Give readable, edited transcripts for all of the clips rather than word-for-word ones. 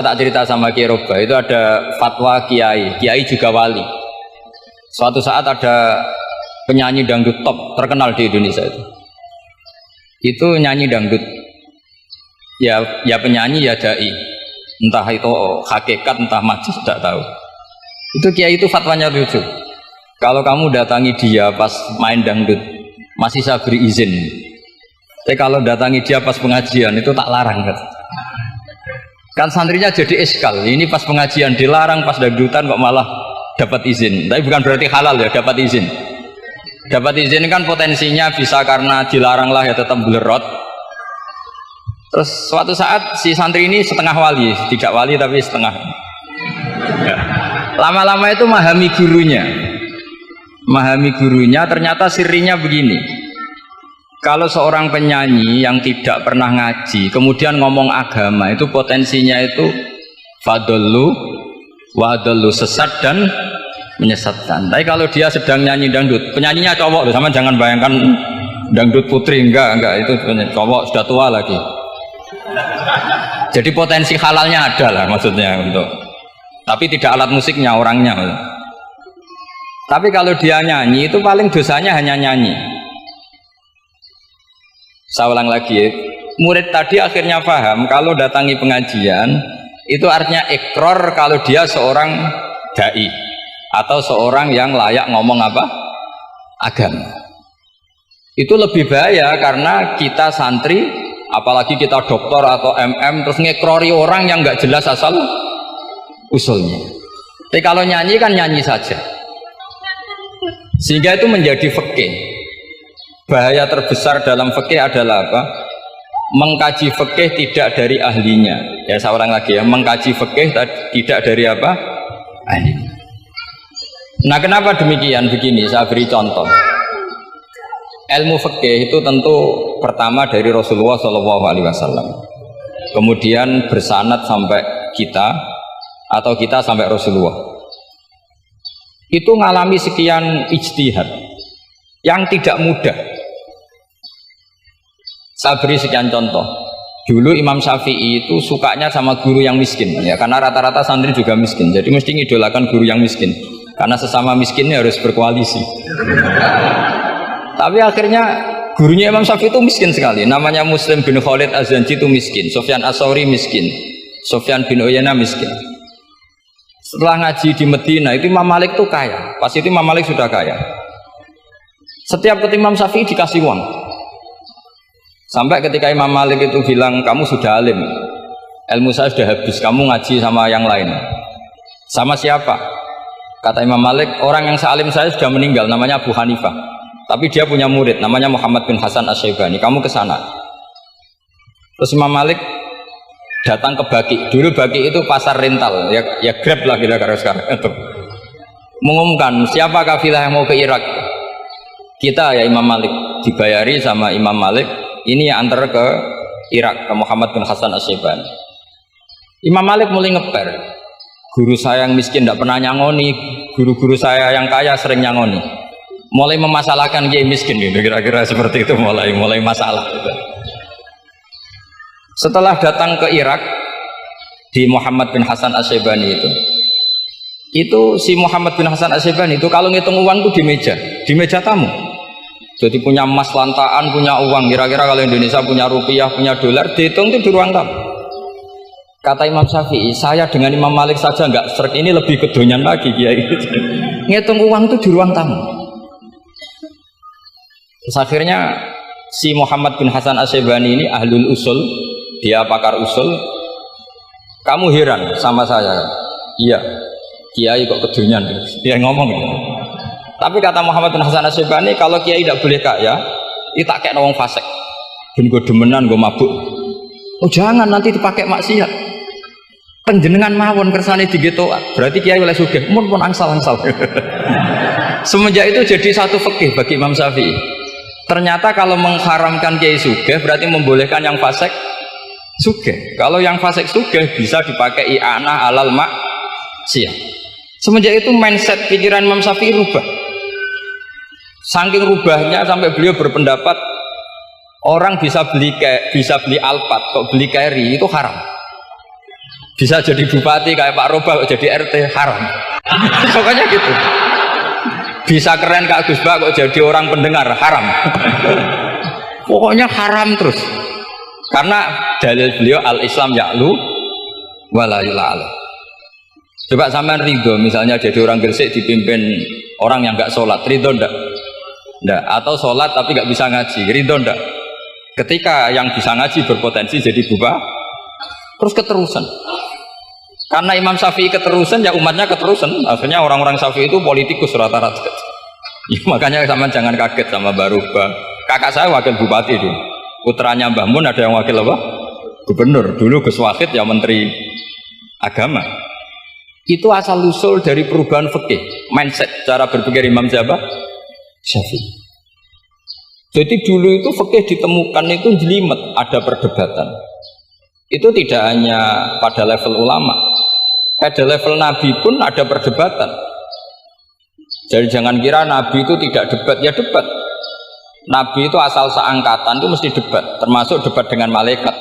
Tak cerita sama Kiai Roba, itu ada fatwa Kiai juga wali. Suatu saat ada penyanyi dangdut top terkenal di Indonesia itu nyanyi dangdut. Ya penyanyi ya dai, entah itu hakikat entah majus tidak tahu. Itu Kiai itu fatwanya lucu. Kalau kamu datangi dia pas main dangdut, masih saya beri izin. Tapi kalau datangi dia pas pengajian itu tak larang kan. Kan santrinya jadi eskal. Ini pas pengajian dilarang, pas dangdutan kok malah dapat izin. Tapi bukan berarti halal ya, dapat izin. Dapat izin kan potensinya bisa karena dilarang lah ya tetap belerot. Terus suatu saat si santri ini setengah wali, tidak wali tapi setengah. Lama-lama itu memahami gurunya, ternyata sirinya begini. Kalau seorang penyanyi yang tidak pernah ngaji kemudian ngomong agama, itu potensinya itu fadollu wadollu, sesat dan menyesatkan. Tapi kalau dia sedang nyanyi dangdut, penyanyinya cowok loh, sama jangan bayangkan dangdut putri, enggak itu cowok sudah tua lagi. Jadi potensi halalnya ada lah maksudnya untuk, tapi tidak alat musiknya, orangnya. Tapi kalau dia nyanyi itu paling dosanya hanya nyanyi. Saya ulang lagi ya. Murid tadi akhirnya paham kalau datangi pengajian itu artinya ikrar kalau dia seorang dai atau seorang yang layak ngomong apa? Agama. Itu lebih bahaya karena kita santri, apalagi kita doktor atau MM, terus ngekrori orang yang nggak jelas asal usulnya. Tapi kalau nyanyi kan nyanyi saja, sehingga itu menjadi fikih. Bahaya terbesar dalam fikih adalah apa? Mengkaji fikih tidak dari ahlinya. Ya saya ulang lagi ya, mengkaji fikih tidak dari apa? Ahlinya. Nah kenapa demikian? Begini, saya beri contoh. Ilmu fikih itu tentu pertama dari Rasulullah SAW, kemudian bersanad sampai kita atau kita sampai Rasulullah. Itu ngalami sekian ijtihad yang tidak mudah. Saya beri sekian contoh. Dulu Imam Syafi'i itu sukanya sama guru yang miskin, ya karena rata-rata santri juga miskin. Jadi mesti ngidolakan guru yang miskin, karena sesama miskinnya harus berkoalisi. Tapi akhirnya gurunya Imam Syafi'i itu miskin sekali. Namanya Muslim bin Khalid Az-Zanji itu miskin, Sufyan As-Tsauri miskin, Sufyan bin Uyainah miskin. Setelah ngaji di Medina itu Imam Malik itu kaya. Pas itu Imam Malik sudah kaya. Setiap ketemu Imam Syafi'i dikasih uang. Sampai ketika Imam Malik itu bilang, kamu sudah alim, ilmu saya sudah habis, kamu ngaji sama yang lain. Sama siapa? Kata Imam Malik, orang yang sealim saya sudah meninggal, namanya Abu Hanifah. Tapi dia punya murid, namanya Muhammad bin Hasan Asy-Syaibani, kamu ke sana. Terus Imam Malik datang ke Baqi. Dulu Baqi itu pasar rental, ya Grab lah kita sekarang. Mengumumkan, siapa kafilah yang mau ke Irak? Kita ya Imam Malik, dibayari sama Imam Malik. Ini yang antar ke Irak, ke Muhammad bin Hasan Asy-Syaibani. Imam Malik mulai ngeper. Guru saya yang miskin tidak pernah nyangoni, guru-guru saya yang kaya sering nyangoni. Mulai memasalahkan dia miskin gitu, kira-kira seperti itu, mulai masalah gitu. Setelah datang ke Irak di Muhammad bin Hasan Asy-Syaibani itu si Muhammad bin Hasan Asy-Syaibani itu kalau ngitung uang itu di meja tamu. Jadi punya emas lantaan, punya uang. Kira-kira kalau Indonesia punya rupiah, punya dolar, dihitung itu di ruang tamu. Kata Imam Syafi'i, saya dengan Imam Malik saja nggak seret, ini lebih kedonyan lagi Kiai. Ngitung uang itu di ruang tamu. Terus akhirnya si Muhammad bin Hasan Asy-Syaibani ini ahlul usul, dia pakar usul. Kamu heran sama saya? Iya, Kiai kok kedonyan? Dia ngomong gitu. Tapi kata Muhammad bin Hasan Asy-Syaibani, kalau Kiai tidak boleh kaya, itu tak kayak wong fasik, ben gue demenan, gue mabuk. Oh jangan, nanti dipakai maksiat. Penjenengan mawon kersane digetokan, berarti Kiai oleh sugih, pun angsal-angsal. Semenjak itu jadi satu fikih bagi Imam Syafi'i. Ternyata kalau mengharamkan Kiai sugih berarti membolehkan yang fasik sugih. Kalau yang fasik sugih bisa dipakai i'anah alal maksiat. Semenjak itu mindset pikiran Imam Syafi'i rubah. Saking rubahnya sampai beliau berpendapat orang bisa beli Alphard, kok beli carry itu haram. Bisa jadi bupati kayak Pak Roba kok jadi RT haram. Pokoknya gitu. Bisa keren Kak Gus Bah kok jadi orang pendengar haram. Pokoknya haram terus. Karena dalil beliau al-Islam ya'lu wala yula'ala. Coba sampean ridho misalnya jadi orang Gresik dipimpin orang yang nggak sholat, ridho ndak? Ndak. Atau sholat tapi nggak bisa ngaji, ridho ndak? Ketika yang bisa ngaji berpotensi jadi bupati, terus keterusan. Karena Imam Syafi'i keterusan, ya umatnya keterusan. Akhirnya orang-orang Syafi'i itu politikus rata-rata. Ya, makanya sama jangan kaget sama Barubah. Kakak saya wakil bupati itu. Putranya Mbah Mun ada yang wakil apa? Gubernur. Dulu Gus Wahid ya menteri agama. Itu asal usul dari perubahan fikih, mindset, cara berpikir Imam Syafi'i. Jadi dulu itu fikih ditemukan itu jelimet, ada perdebatan. Itu tidak hanya pada level ulama, pada level Nabi pun ada perdebatan. Jadi jangan kira Nabi itu tidak debat, ya debat. Nabi itu asal seangkatan itu mesti debat, termasuk debat dengan malaikat.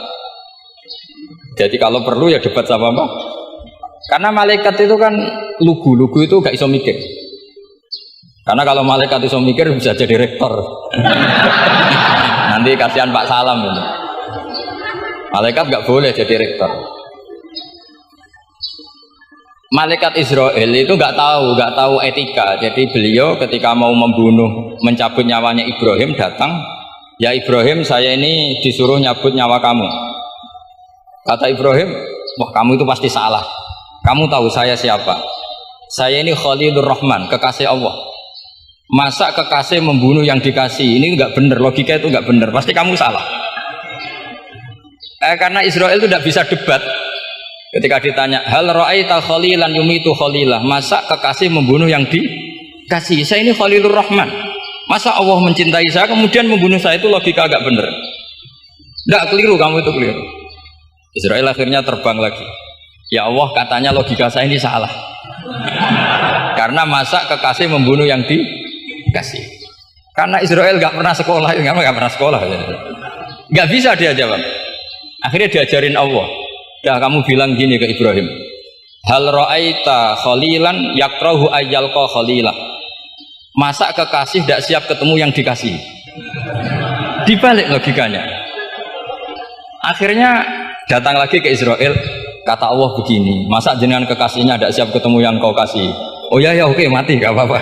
Jadi kalau perlu ya debat sama apa? Karena malaikat itu kan lugu itu gak iso mikir. Karena kalau malaikat iso mikir bisa jadi rektor. Nanti kasihan Pak Salam ini. Malaikat nggak boleh jadi rektor. Malaikat Israel itu nggak tahu etika. Jadi beliau ketika mau mencabut nyawanya Ibrahim datang, ya Ibrahim saya ini disuruh nyabut nyawa kamu. Kata Ibrahim, wah kamu itu pasti salah. Kamu tahu saya siapa? Saya ini Khalilur Rahman, kekasih Allah. Masa kekasih membunuh yang dikasih? Ini nggak benar, logika itu nggak benar. Pasti kamu salah. Karena Israel itu tidak bisa debat. Ketika ditanya, hal ra'aita khalilan yumitu khalilah, masa kekasih membunuh yang dikasih? Saya ini Khalilur Rahman. Masa Allah mencintai saya kemudian membunuh saya? Itu logika agak benar. Tidak, keliru, kamu itu keliru. Israel akhirnya terbang lagi. Ya Allah, katanya logika saya ini salah. Karena masa kekasih membunuh yang dikasih? Karena Israel nggak pernah sekolah, nggak pernah sekolah, nggak bisa dia jawab. Akhirnya diajarin Allah. Dah kamu bilang gini ke Ibrahim. Hal ra'aita khalilan yakrahu ayyalqa khalilah. Masa kekasih tidak siap ketemu yang dikasih? Dibalik logikanya. Akhirnya datang lagi ke Israel. Kata Allah begini. Masa jenengan kekasihnya tidak siap ketemu yang kau kasih? Oh ya oke mati gak apa-apa.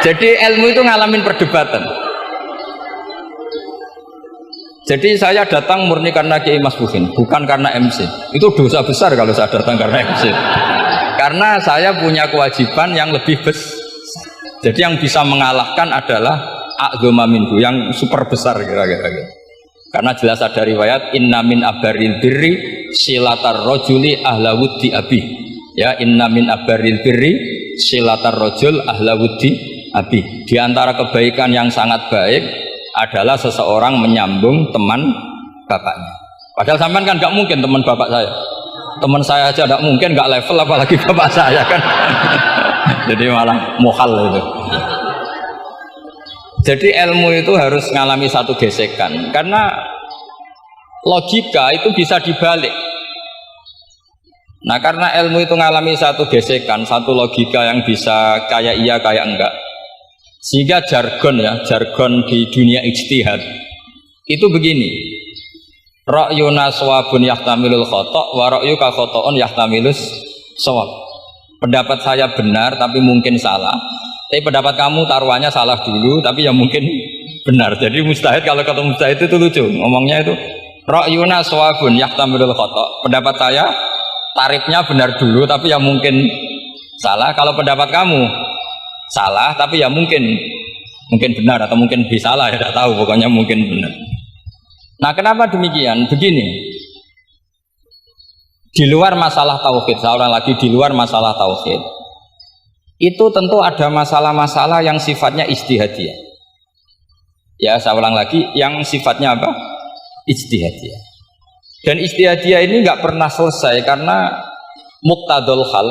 Jadi ilmu itu ngalamin perdebatan. Jadi saya datang murni karena Kiai Mas Bukin, bukan karena MC. Itu dosa besar kalau saya datang karena MC. Karena saya punya kewajiban yang lebih besar. Jadi yang bisa mengalahkan adalah a'dzama minhu, yang super besar kira-kira. Karena jelas ada riwayat inna min abaril birri silatar rajuli ahla wuddi abi. Ya, inna min abaril birri silatar rajul ahla wuddi abi. Di antara kebaikan yang sangat baik adalah seseorang menyambung teman bapaknya. Padahal sampean kan nggak mungkin teman bapak saya. Teman saya aja nggak mungkin, nggak level apalagi bapak saya kan. Jadi malah muhal itu. Jadi ilmu itu harus mengalami satu gesekan. Karena logika itu bisa dibalik. Nah karena ilmu itu mengalami satu gesekan, satu logika yang bisa kayak iya kayak enggak. Sehingga jargon di dunia ijtihad itu begini. Ra'yuna shawabun yahtamilul khata' wa ra'yuka khata'un yahtamilus shawab. Pendapat saya benar tapi mungkin salah. Tapi pendapat kamu taruhannya salah dulu tapi ya mungkin benar. Jadi mustahid, kalau kata mustahid itu lucu. Ngomongnya itu ra'yuna shawabun yahtamilul khata'. Pendapat saya tarifnya benar dulu tapi ya mungkin salah. Kalau pendapat kamu salah tapi ya mungkin benar atau mungkin bisa salah, ya tidak tahu, pokoknya mungkin benar. Nah kenapa demikian? Begini, di luar masalah tauhid, seorang lagi di luar masalah tauhid itu tentu ada masalah-masalah yang sifatnya ijtihadiyah. Ya saya ulang lagi, yang sifatnya apa? Ijtihadiyah. Dan ijtihadiyah ini nggak pernah selesai karena muqtadul hal,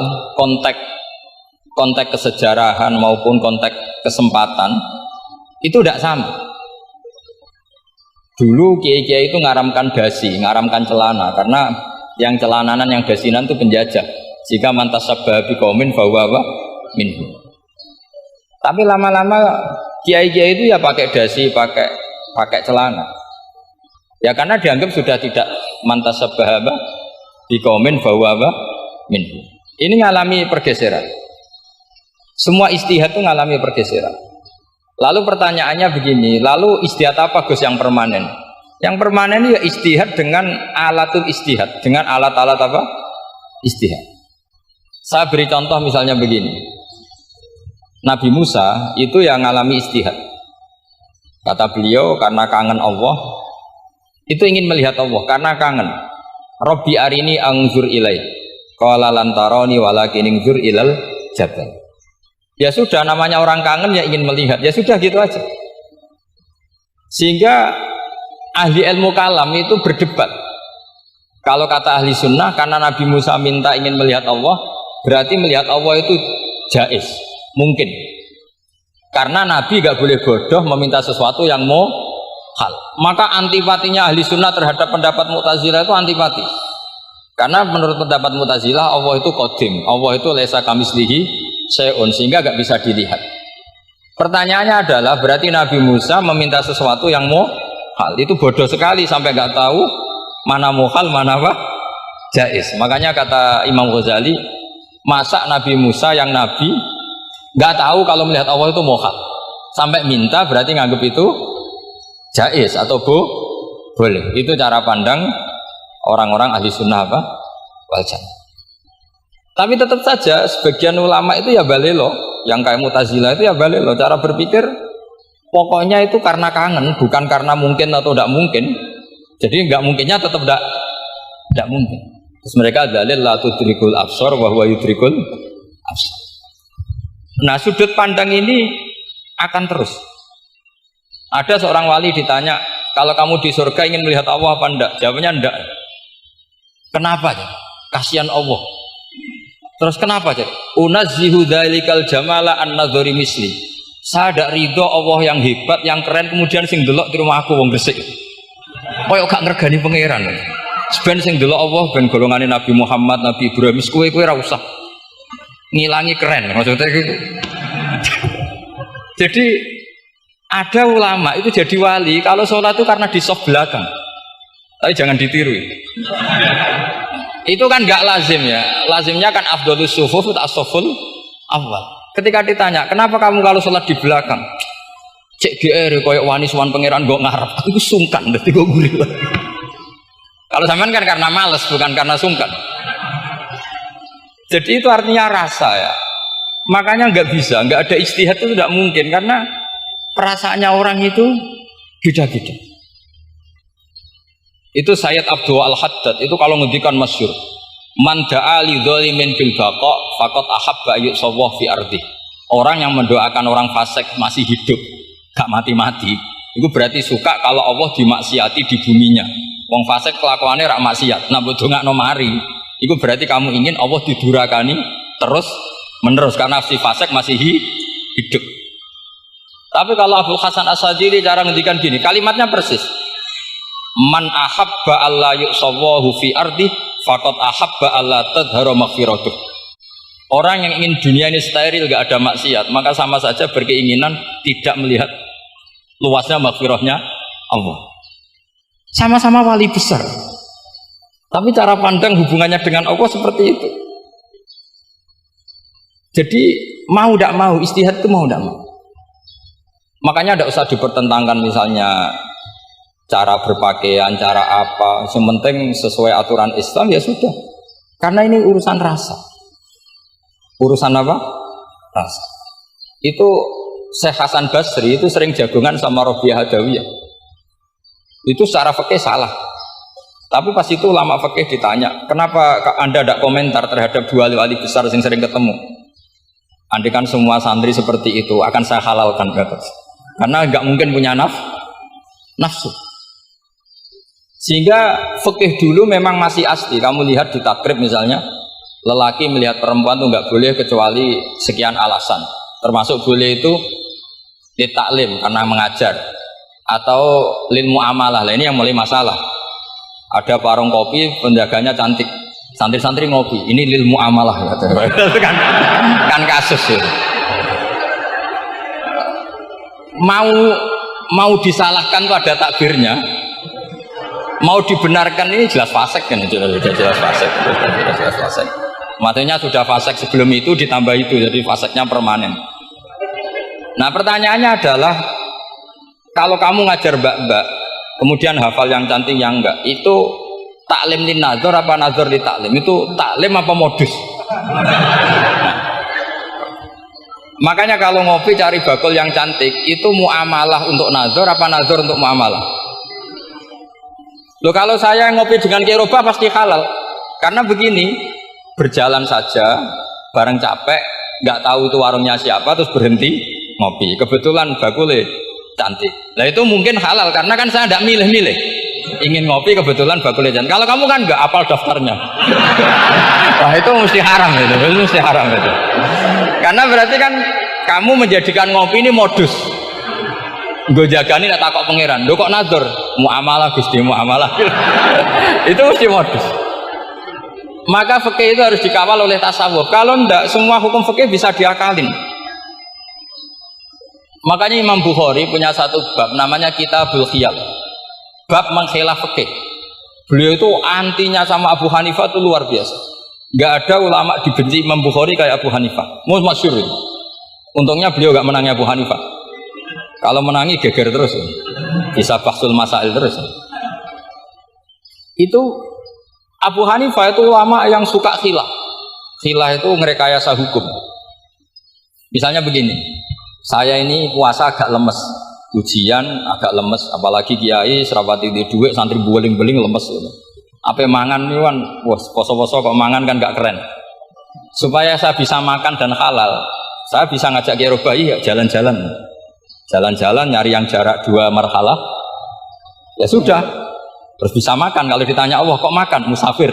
konteks kesejarahan maupun konteks kesempatan itu tidak sama. Dulu kiai-kiai itu ngaramkan dasi, ngaramkan celana karena yang celananan, yang basinan itu penjajah. Jika mantasabbaha biqaumin fahuwa minhum. Tapi lama-lama kiai-kiai itu ya pakai dasi, pakai celana. Ya karena dianggap sudah tidak mantasabbaha biqaumin fahuwa minhum. Ini ngalami pergeseran. Semua ijtihad itu ngalami pergeseran. Lalu pertanyaannya begini, lalu ijtihad apa Gus yang permanen? Yang permanen ya ijtihad dengan alatul ijtihad, dengan alat-alat apa? Ijtihad. Saya beri contoh misalnya begini. Nabi Musa itu yang ngalami ijtihad. Kata beliau karena kangen Allah, itu ingin melihat Allah karena kangen. Rabbi arini anzur ilai. Qala lan tarani walakin anzur ilal jabal. Ya sudah, namanya orang kangen ya ingin melihat. Ya sudah gitu aja. Sehingga ahli ilmu kalam itu berdebat. Kalau kata ahli sunnah, karena Nabi Musa minta ingin melihat Allah, berarti melihat Allah itu jaiz, mungkin. Karena Nabi gak boleh bodoh meminta sesuatu yang hal. Maka antipatinya ahli sunnah terhadap pendapat Mu'tazilah itu antipati. Karena menurut pendapat Mu'tazilah Allah itu qadim, Allah itu laisa kamitslihi syai'un, sehingga gak bisa dilihat. Pertanyaannya adalah berarti Nabi Musa meminta sesuatu yang hal, itu bodoh sekali sampai gak tahu mana hal, mana apa jaiz. Makanya kata Imam Ghazali, masa Nabi Musa yang Nabi nggak tahu kalau melihat Allah itu mohal sampai minta, berarti nganggap itu jaiz atau boleh. Itu cara pandang orang-orang ahli sunnah apa? Wal jamaah. Tapi tetap saja sebagian ulama itu ya balelo, yang kayak Mu'tazilah itu ya balelo, cara berpikir pokoknya itu karena kangen, bukan karena mungkin atau tidak mungkin. Jadi nggak mungkinnya tetap tidak mungkin. Terus mereka dalil la tudrikul absar wa huwa yudrikul absar. Nah, sudut pandang ini akan terus. Ada seorang wali ditanya, kalau kamu di surga ingin melihat Allah apa enggak? Jawabnya enggak. Kenapa? Kasihan Allah. Terus kenapa? Unazzihu dzalikal jamala an nadzari misli. Saya tidak ridho Allah yang hebat, yang keren, kemudian sing delok di rumah aku wong Gresik. Koyok gak ngergani pangeran. Sebenarnya sing delok Allah ben golongane Nabi Muhammad, Nabi Ibrahim, kowe ra usah ngilangi keren, maksudnya gitu. Jadi ada ulama itu jadi wali kalau sholat itu karena di soft belakang, tapi jangan ditiru. Itu kan nggak lazim ya, lazimnya kan afdhalus sufuf itu as-saful awal. Ketika ditanya kenapa kamu kalau sholat di belakang, cek GR koyok wani suwan pangeran gue ngarep, aku sungkan berarti gue gurih. Kalau sampean kan karena males, bukan karena sungkan. Jadi itu artinya rasa ya. Makanya nggak bisa, nggak ada ijtihad itu tidak mungkin karena perasaannya orang itu beda-beda. Itu Sayyid Abdul Al-Haddad itu kalau ngendikan masyhur, man da'a li dzalimin bil baqa faqad ahabba yu'sawwa fi ardi. Orang yang mendoakan orang fasik masih hidup, gak mati-mati, itu berarti suka kalau Allah dimaksiati di buminya. Wong fasik kelakuannya rak maksiat, nah bodoh ngak nomari. Itu berarti kamu ingin Allah didurakani terus menerus karena si fasik masih hidup. Tapi kalau Abdul Hasan As-Sadili cara ngendikan gini, kalimatnya persis. Man ahabba alla yu'sawwahu fi ardi faqad ahabba alla tadhara maghfiratuh. Orang yang ingin dunia ini steril gak ada maksiat, maka sama saja berkeinginan tidak melihat luasnya maghfirahnya Allah. Sama-sama wali besar, tapi cara pandang hubungannya dengan Allah seperti itu. Jadi mau tidak mau, ijtihad itu mau tidak mau. Makanya tidak usah dipertentangkan misalnya cara berpakaian, cara apa, yang penting sesuai aturan Islam ya sudah. Karena ini urusan rasa. Urusan apa? Rasa. Itu Syekh Hasan Basri itu sering jagongan sama Rabi'ah Adawiyah. Itu secara fikih salah. Tapi pas itu ulama fikih ditanya, kenapa Anda tidak komentar terhadap dua wali besar yang sering ketemu? Andai kan semua santri seperti itu akan saya halalkan, kata. Karena nggak mungkin punya nafsu. Sehingga fikih dulu memang masih asli. Kamu lihat di takrib misalnya, lelaki melihat perempuan itu nggak boleh kecuali sekian alasan. Termasuk boleh itu ditaklim karena mengajar, atau lil muamalah. Ini yang mulai masalah. Ada warung kopi, penjaganya cantik. Santri-santri ngopi, ini lil muamalah kan kasus ya. Mau disalahkan tuh ada takbirnya, mau dibenarkan ini jelas fasik kan, jelas fasik. Matanya sudah fasik sebelum itu ditambah itu, jadi fasiknya permanen. Nah pertanyaannya adalah, kalau kamu ngajar mbak-mbak, kemudian hafal yang cantik yang enggak, itu taklim lin nazar apa nazar li taklim? Itu taklim apa modus? Makanya kalau ngopi cari bakul yang cantik, itu muamalah untuk nazar apa nazar untuk muamalah? Loh kalau saya ngopi dengan kirobah pasti halal. Karena begini, berjalan saja, bareng capek, nggak tahu itu warungnya siapa, terus berhenti ngopi. Kebetulan bakulnya cantik. Nah itu mungkin halal, karena kan saya tidak milih-milih. Ingin ngopi kebetulan bakulnya cantik. Kalau kamu kan nggak apal daftarnya. Wah itu mesti haram itu, mesti haram itu. Karena berarti kan kamu menjadikan ngopi ini modus. Gue jagani nak takok pangeran. Lo kok nazar? Muamalah Gusti, muamalah. Itu mesti modus. Maka fikih itu harus dikawal oleh tasawuf. Kalau ndak, semua hukum fikih bisa diakalin. Makanya Imam Bukhari punya satu bab namanya Kitabul Khiyal. Bab mengkhilaf fikih. Beliau itu antinya sama Abu Hanifah itu luar biasa. Nggak ada ulama dibenci Imam Bukhari kayak Abu Hanifah. Masyhur itu. Untungnya beliau nggak menangi Abu Hanifah. Kalau menangi geger terus, bisa bahsul masail terus. Itu Abu Hanifah itu ulama yang suka khilah. Khilah itu ngerekayasa hukum. Misalnya begini, saya ini puasa agak lemes. Ujian agak lemes, apalagi kiai serapati di duit santri beling-beling lemes gitu. Apa mangan nih kan, wah poso-poso kok mangan kan gak keren. Supaya saya bisa makan dan halal, saya bisa ngajak kiai robai ya jalan-jalan, nyari yang jarak 2 marhalah, ya sudah, terus bisa makan. Kalau ditanya Allah kok makan, musafir.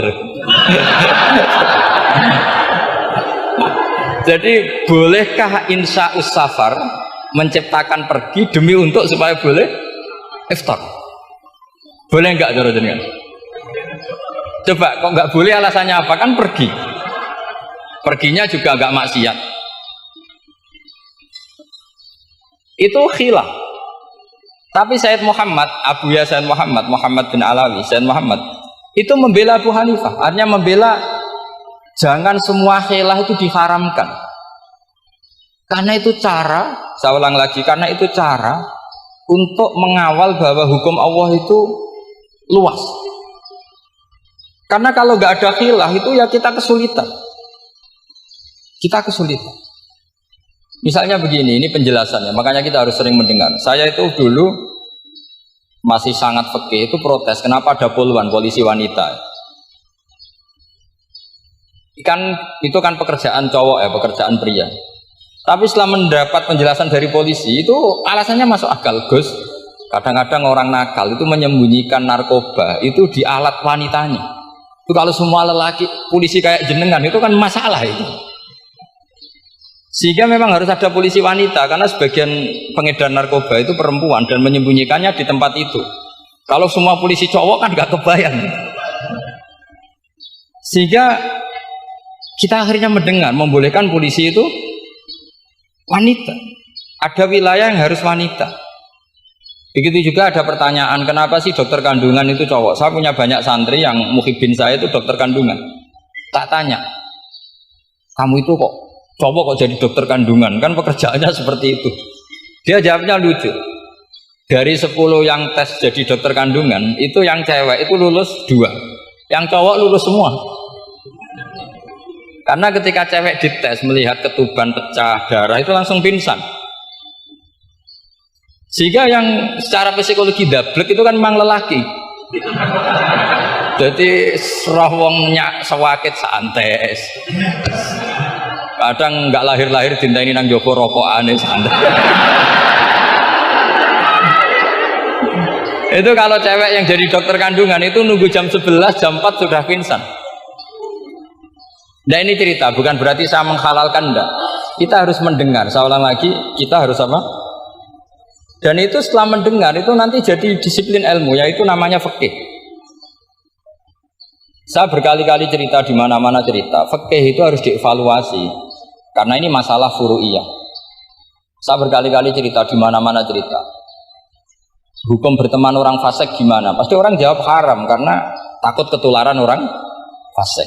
Jadi bolehkah insya'us safar menciptakan pergi demi untuk supaya boleh iftar? Boleh enggak cara jenengan? Coba kok enggak boleh, alasannya apa? Kan pergi. Perginya juga enggak maksiat. Itu khilaf. Tapi Sayyid Muhammad, Abu Yasin Muhammad bin Alawi, Sayyid Muhammad itu membela Abu Hanifah. Artinya membela jangan semua khilaf itu diharamkan. Karena itu cara, saya ulang lagi, karena itu cara untuk mengawal bahwa hukum Allah itu luas. Karena kalau nggak ada khilaf itu ya kita kesulitan. Misalnya begini, ini penjelasannya, makanya kita harus sering mendengar. Saya itu dulu masih sangat fikih itu protes, kenapa ada poluan polisi wanita? Itu kan pekerjaan cowok ya, pekerjaan pria. Tapi setelah mendapat penjelasan dari polisi itu alasannya masuk akal, Gus. Kadang-kadang orang nakal itu menyembunyikan narkoba itu di alat wanitanya. Itu kalau semua lelaki polisi kayak jenengan itu kan masalah itu. Sehingga memang harus ada polisi wanita karena sebagian pengedar narkoba itu perempuan dan menyembunyikannya di tempat itu. Kalau semua polisi cowok kan gak kebayang. Sehingga kita akhirnya mendengar membolehkan polisi itu wanita. Ada wilayah yang harus wanita. Begitu juga ada pertanyaan, kenapa sih dokter kandungan itu cowok? Saya punya banyak santri yang muhibin saya itu dokter kandungan. Tak tanya, kamu itu kok cowok kok jadi dokter kandungan? Kan pekerjaannya seperti itu. Dia jawabnya lucu. Dari 10 yang tes jadi dokter kandungan, itu yang cewek itu lulus 2. Yang cowok lulus semua. Karena ketika cewek dites melihat ketuban pecah darah itu langsung pingsan. Sehingga yang secara psikologi dablek itu kan memang lelaki. Jadi roh wongnya sewakit santes. Kadang nggak lahir-lahir dintaini nang jopo rokokane santai. Itu kalau cewek yang jadi dokter kandungan itu nunggu jam 11, jam 4 sudah pingsan. Nah ini cerita, bukan berarti saya menghalalkan, enggak. Kita harus mendengar, saya ulang lagi, kita harus apa? Dan itu setelah mendengar, itu nanti jadi disiplin ilmu, yaitu namanya fikih. Saya berkali-kali cerita di mana-mana cerita, fikih itu harus dievaluasi karena ini masalah furu'iyah. Saya berkali-kali cerita di mana-mana cerita. Hukum berteman orang fasik gimana? Pasti orang jawab haram karena takut ketularan orang fasik.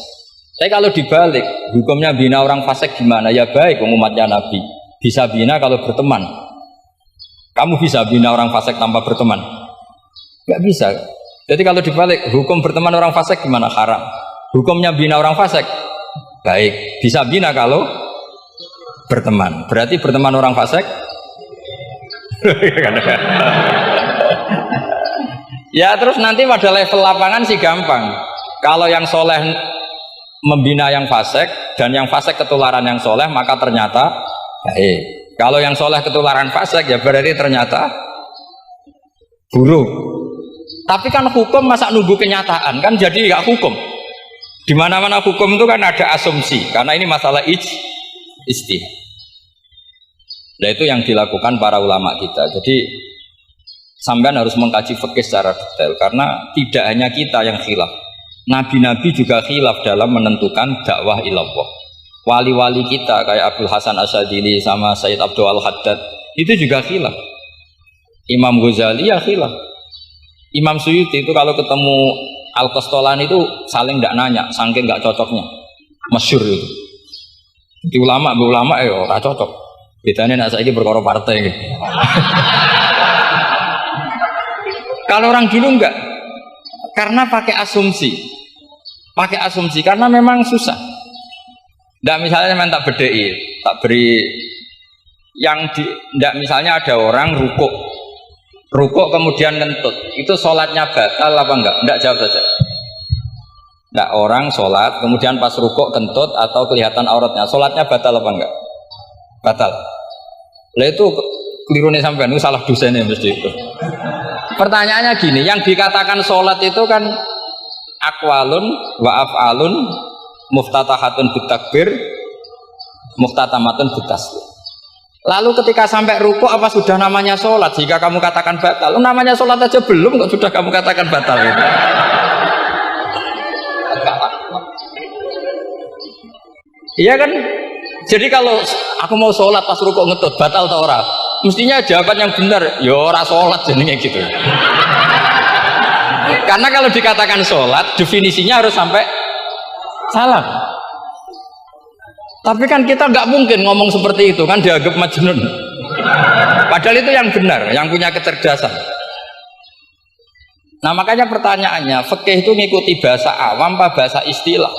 Tapi kalau dibalik, hukumnya bina orang fasik gimana? Ya baik, umatnya Nabi bisa bina kalau berteman. Kamu bisa bina orang fasik tanpa berteman? Gak bisa. Jadi kalau dibalik, hukum berteman orang fasik gimana? Haram. Hukumnya bina orang fasik baik, bisa bina kalau berteman. Berarti berteman orang fasik ya terus nanti pada level lapangan sih gampang. Kalau yang soleh membina yang fasik dan yang fasik ketularan yang soleh, maka ternyata baik. Kalau yang soleh ketularan fasik, ya berarti ternyata buruk. Tapi kan hukum masa nunggu kenyataan, kan jadi nggak hukum. Di mana-mana hukum itu kan ada asumsi, karena ini masalah ijtihad. Nah itu yang dilakukan para ulama kita. Jadi sampean harus mengkaji fikih secara detail, karena tidak hanya kita yang khilaf. Nabi-nabi juga khilaf dalam menentukan dakwah ilallah. Wali-wali kita kayak Abdul Hasan Asyadili sama Sayyid Abdul Al-Haddad itu juga khilaf. Imam Ghazali ya khilaf. Imam Suyuti itu kalau ketemu Al-Qastolani itu saling tidak nanya, saking nggak cocoknya, masyhur itu. Di ulama ya ora cocok. Bedanya nak saiki perkara partai gitu. Kalau orang dulu enggak, karena pakai asumsi karena memang susah. Nggak misalnya memang tak bedai, tak beri yang di, nggak misalnya ada orang rukuk kemudian ngentut, itu sholatnya batal apa enggak? Enggak, jawab saja. Enggak, orang sholat kemudian pas rukuk kentut atau kelihatan auratnya, sholatnya batal apa enggak? Batal. Lah itu keliru nih sampean, itu salah dosennya mesti itu. Pertanyaannya gini, yang dikatakan sholat itu kan aqwalun wa af'alun muftatahatun bitakbir muftatamatun bitaslim. Lalu ketika sampai rukuk apa sudah namanya sholat? Jika kamu katakan batal, namanya sholat aja belum kok sudah kamu katakan batal gitu. Iya kan? Jadi kalau aku mau sholat pas rukuk ngetut batal atau ora? Mestinya jawaban yang benar, ya ora sholat jadinya gitu. Karena kalau dikatakan sholat, definisinya harus sampai salam. Tapi kan kita nggak mungkin ngomong seperti itu, kan dianggap majnun. Padahal itu yang benar, yang punya kecerdasan. Nah makanya pertanyaannya, fikih itu ngikuti bahasa awam apa bahasa istilah?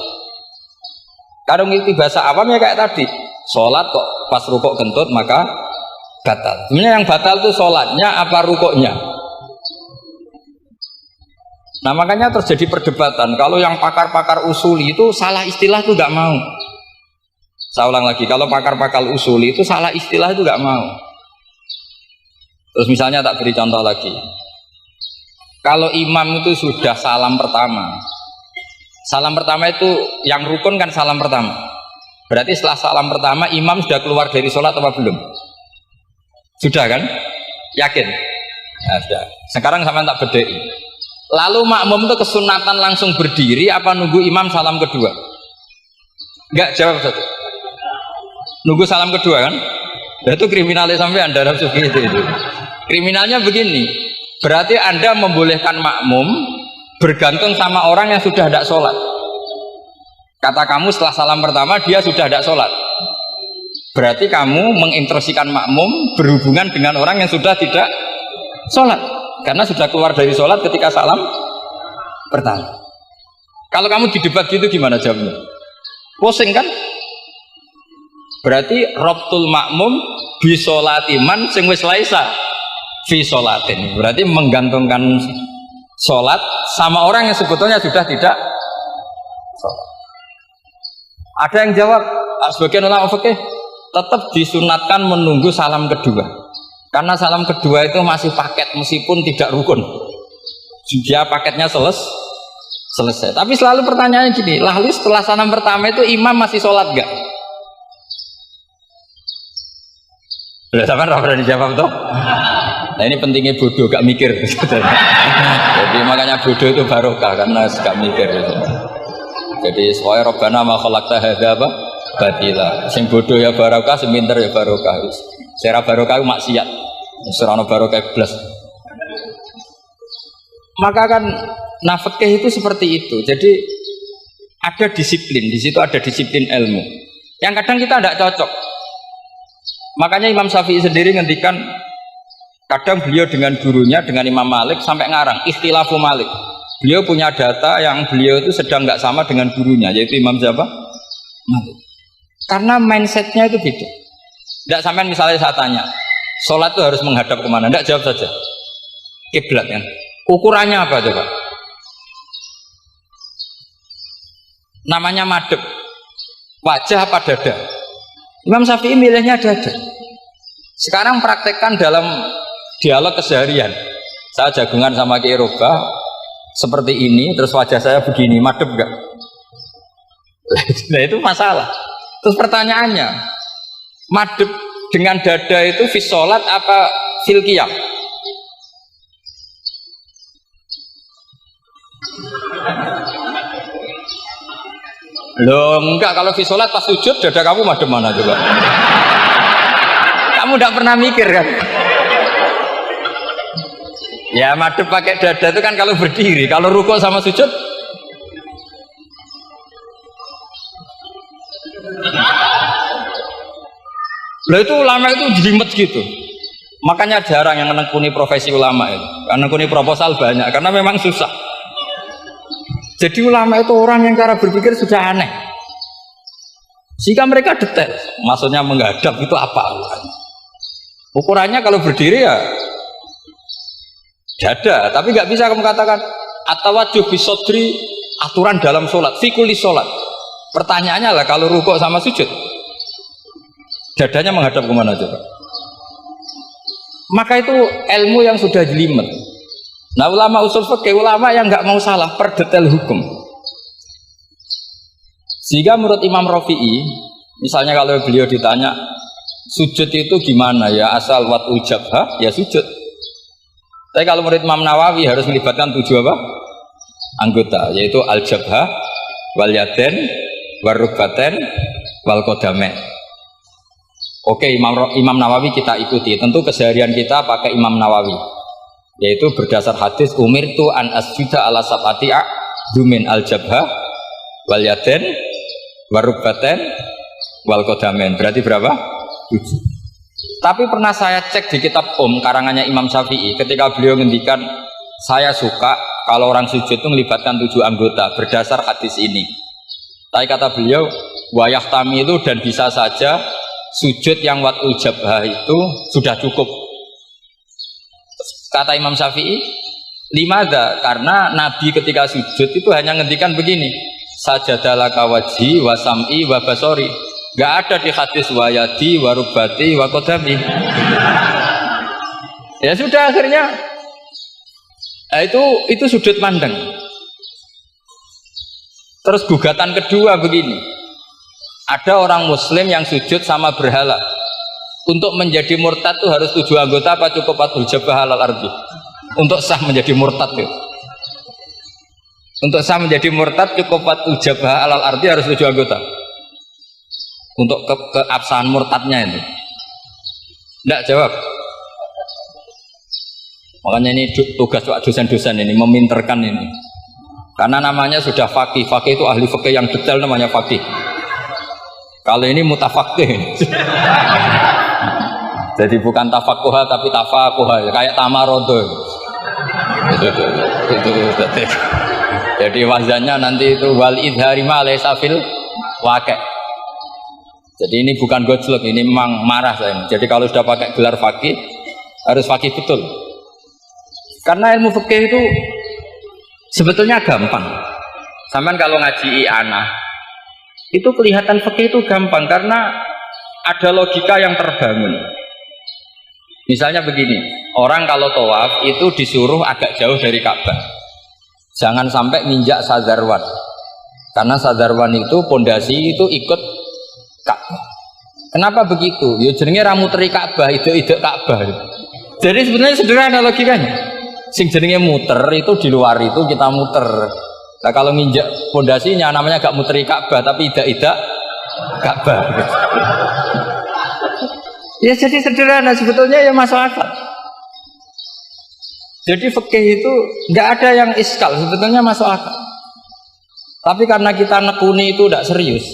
Kalau ngikuti bahasa awam ya kayak tadi, sholat kok pas rukuk kentut maka batal. Sebenarnya yang batal itu sholatnya apa rukuknya? Nah makanya terjadi perdebatan. Kalau yang pakar-pakar usuli itu salah istilah itu nggak mau. Saya ulang lagi, kalau pakar-pakar usuli itu salah istilah itu nggak mau. Terus misalnya tak beri contoh lagi. Kalau imam itu sudah salam pertama itu yang rukun kan salam pertama. Berarti setelah salam pertama imam sudah keluar dari sholat apa belum? Sudah kan? Yakin? Ya sudah. Sekarang sama tak bedai. Lalu makmum itu kesunatan langsung berdiri apa nunggu imam salam kedua? Enggak, jawab satu. Nunggu salam kedua kan? Dan itu kriminalnya sampai Anda harus itu. Kriminalnya begini, berarti Anda membolehkan makmum bergantung sama orang yang sudah tidak sholat. Kata kamu setelah salam pertama dia sudah tidak sholat. Berarti kamu menginstruksikan makmum berhubungan dengan orang yang sudah tidak sholat. Karena sudah keluar dari sholat ketika salam pertama. Kalau kamu di debat gitu gimana jawabnya? Pusing kan? Berarti robtul makmum bi sholatiman sing wis laisa fi sholatin. Berarti menggantungkan sholat sama orang yang sebetulnya sudah tidak sholat. Ada yang jawab, sebagian ulama fikih tetap disunatkan menunggu salam kedua. Karena salam kedua itu masih paket meskipun tidak rukun. Dia paketnya selesai. Tapi selalu pertanyaannya gini, lalu setelah salam pertama itu imam masih sholat gak? Udah sama berani jawab toh? Nah ini pentingnya bodoh gak mikir. Jadi makanya bodoh itu barokah karena gak mikir. Jadi soalnya Robbana ma khalaqta hadza apa? Batila. Sing bodoh ya barokah, sing pinter ya barokah. Sera barokah maksiat. Ora ono barokah blas. Maka kan nafkah itu seperti itu. Jadi ada disiplin, di situ ada disiplin ilmu. Yang kadang kita tidak cocok. Makanya Imam Syafi'i sendiri ngendikan, kadang beliau dengan gurunya, dengan Imam Malik sampai ngarang ikhtilafu Malik. Beliau punya data yang beliau itu sedang nggak sama dengan gurunya, yaitu Imam siapa? Malik. Karena mindsetnya itu beda. Tidak sampai misalnya saya tanya, sholat itu harus menghadap kemana? Tidak, jawab saja. Kiblat kan. Ukurannya apa coba? Namanya madhep. Wajah apa dada? Imam Syafi'i milihnya dada. Sekarang praktekkan dalam dialog keseharian. Saya jagungan sama Kiai Roba seperti ini, terus wajah saya begini, madhep enggak? Nah itu masalah. Terus pertanyaannya, madhep dengan dada itu fi sholat apa fil qiyam? Loh enggak, kalau fi sholat pas sujud dada kamu madhep mana coba? Kamu tidak pernah mikir kan? Ya madhep pakai dada itu kan kalau berdiri, kalau rukuk sama sujud loh itu ulama itu jelimet gitu. Makanya jarang yang menekuni profesi ulama itu. Karena menekuni proposal banyak, karena memang susah. Jadi ulama itu orang yang cara berpikir sudah aneh. Sehingga mereka detail. Maksudnya menghadap itu apa? Ukurannya kalau berdiri ya dada, tapi nggak bisa kamu katakan at-tawajjuh bisodri aturan dalam sholat, fikuli sholat. Pertanyaannya lah kalau rukuk sama sujud, dadanya menghadap kemana coba? Maka itu ilmu yang sudah jelimet. Nah ulama usul fikih, ulama yang nggak mau salah per detail hukum. Sehingga menurut Imam Rafi'i, misalnya kalau beliau ditanya sujud itu gimana ya, asal wat ujabha ya sujud. Tapi kalau menurut Imam Nawawi harus melibatkan 7 apa? Anggota, yaitu al-jabha, wal yaden, warukbaten, wal qadamen. Oke, Imam Nawawi kita ikuti. Tentu keseharian kita pakai Imam Nawawi, yaitu berdasar hadis umirtu an asjuda ala sab'ati a'dumin al-jabha, wal yaden, warukbaten, wal qadamen. Berarti berapa? 7. Tapi pernah saya cek di kitab karangannya Imam Syafi'i, ketika beliau ngendikan saya suka kalau orang sujud itu melibatkan 7 anggota berdasar hadis ini. Tapi kata beliau wayah tamilu, dan bisa saja sujud yang wat ujabah itu sudah cukup. Kata Imam Syafi'i, limadha, karena Nabi ketika sujud itu hanya ngendikan begini, sajadalaka wajhi wa sam'i wa basori. Gak ada di hadis wayadi, warubati, wakodami. Ya sudah akhirnya itu sudut pandang. Terus gugatan kedua begini, ada orang muslim yang sujud sama berhala. Untuk menjadi murtad itu harus 7 anggota apa cukup 4 jabah halal ardi? Untuk sah menjadi murtad itu, untuk sah menjadi murtad cukup 4 jabah halal ardi harus 7 anggota. Untuk keabsahan murtadnya itu tidak jawab. Makanya ini tugas dosen-dosen ini meminterkan ini, karena namanya sudah faqih. Faqih itu ahli fikih yang detail, namanya faqih. Kalau ini mutafaqih. Jadi bukan tafakuha tapi tafakuha, kayak tamarodo. Jadi wazannya nanti itu wal idhari ma laysa fil waqi'. Jadi ini bukan gojlok, ini memang marah saya. Jadi kalau sudah pakai gelar fakih, harus fakih betul. Karena ilmu fikih itu sebetulnya gampang. Sampai kalau ngaji i'anah, itu kelihatan fikih itu gampang karena ada logika yang terbangun. Misalnya begini, orang kalau tawaf itu disuruh agak jauh dari Ka'bah. Jangan sampai minjak sadarwan. Karena sadarwan itu pondasi itu ikut Ka'bah. Kenapa begitu? Ya jenenge ra muteri Ka'bah, ide-ide Ka'bah. Jadi sebenarnya sederhana logikanya. Sing jenenge muter itu di luar itu kita muter. Nah kalau nginjak pondasinya namanya gak muteri Ka'bah tapi idak Ka'bah. Ya jadi sederhana sebetulnya ya masuk akal. Jadi fikih itu nggak ada yang iskal sebetulnya masuk akal. Tapi karena kita nekuni itu tidak serius,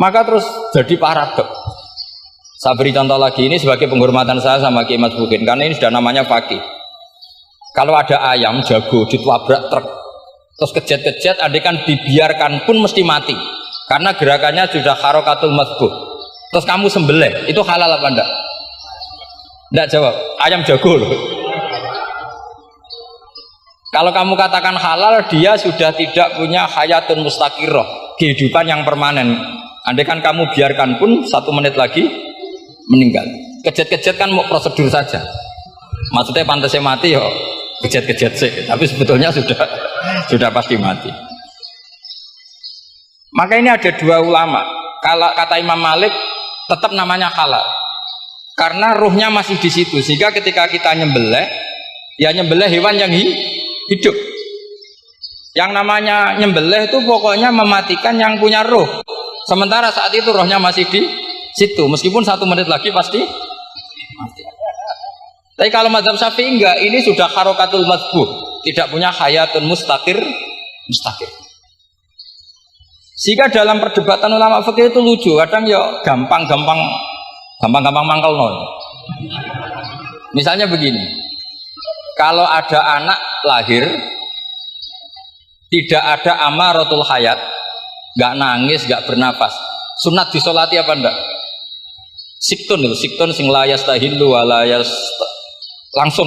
maka terus jadi paradok. Saya beri contoh lagi ini sebagai penghormatan saya sama Ki Mas Bukin karena ini sudah namanya fakih. Kalau ada ayam jago ditabrak truk terus kejet-kejet, andai kan dibiarkan pun mesti mati karena gerakannya sudah harokatul mazbuh. Terus kamu sembelih, itu halal apa enggak? Enggak jawab, ayam jago loh. Kalau kamu katakan halal, dia sudah tidak punya hayatun mustaqirrah, kehidupan yang permanen. Andai kan kamu biarkan pun 1 menit lagi meninggal. Kejet-kejet kan mau prosedur saja. Maksudnya pantasnya mati ya kejet-kejet sih, tapi sebetulnya sudah pasti mati. Maka ini ada 2 ulama. Kalau kata Imam Malik tetap namanya halal karena ruhnya masih di situ, sehingga ketika kita nyembelih ya nyembelih hewan yang hidup. Yang namanya nyembelih itu pokoknya mematikan yang punya ruh, sementara saat itu rohnya masih di situ, meskipun 1 menit lagi pasti mati. Tapi kalau mazhab Syafi'i enggak, ini sudah harokatul mazbuh, tidak punya hayatun mustaqir. Sehingga dalam perdebatan ulama fikih itu lucu, kadang ya gampang mangkel no. Misalnya begini, kalau ada anak lahir tidak ada amaratul hayat, nggak nangis, nggak bernafas, sunat disolati apa enggak? Siktun sing layas tahillu walayas, langsung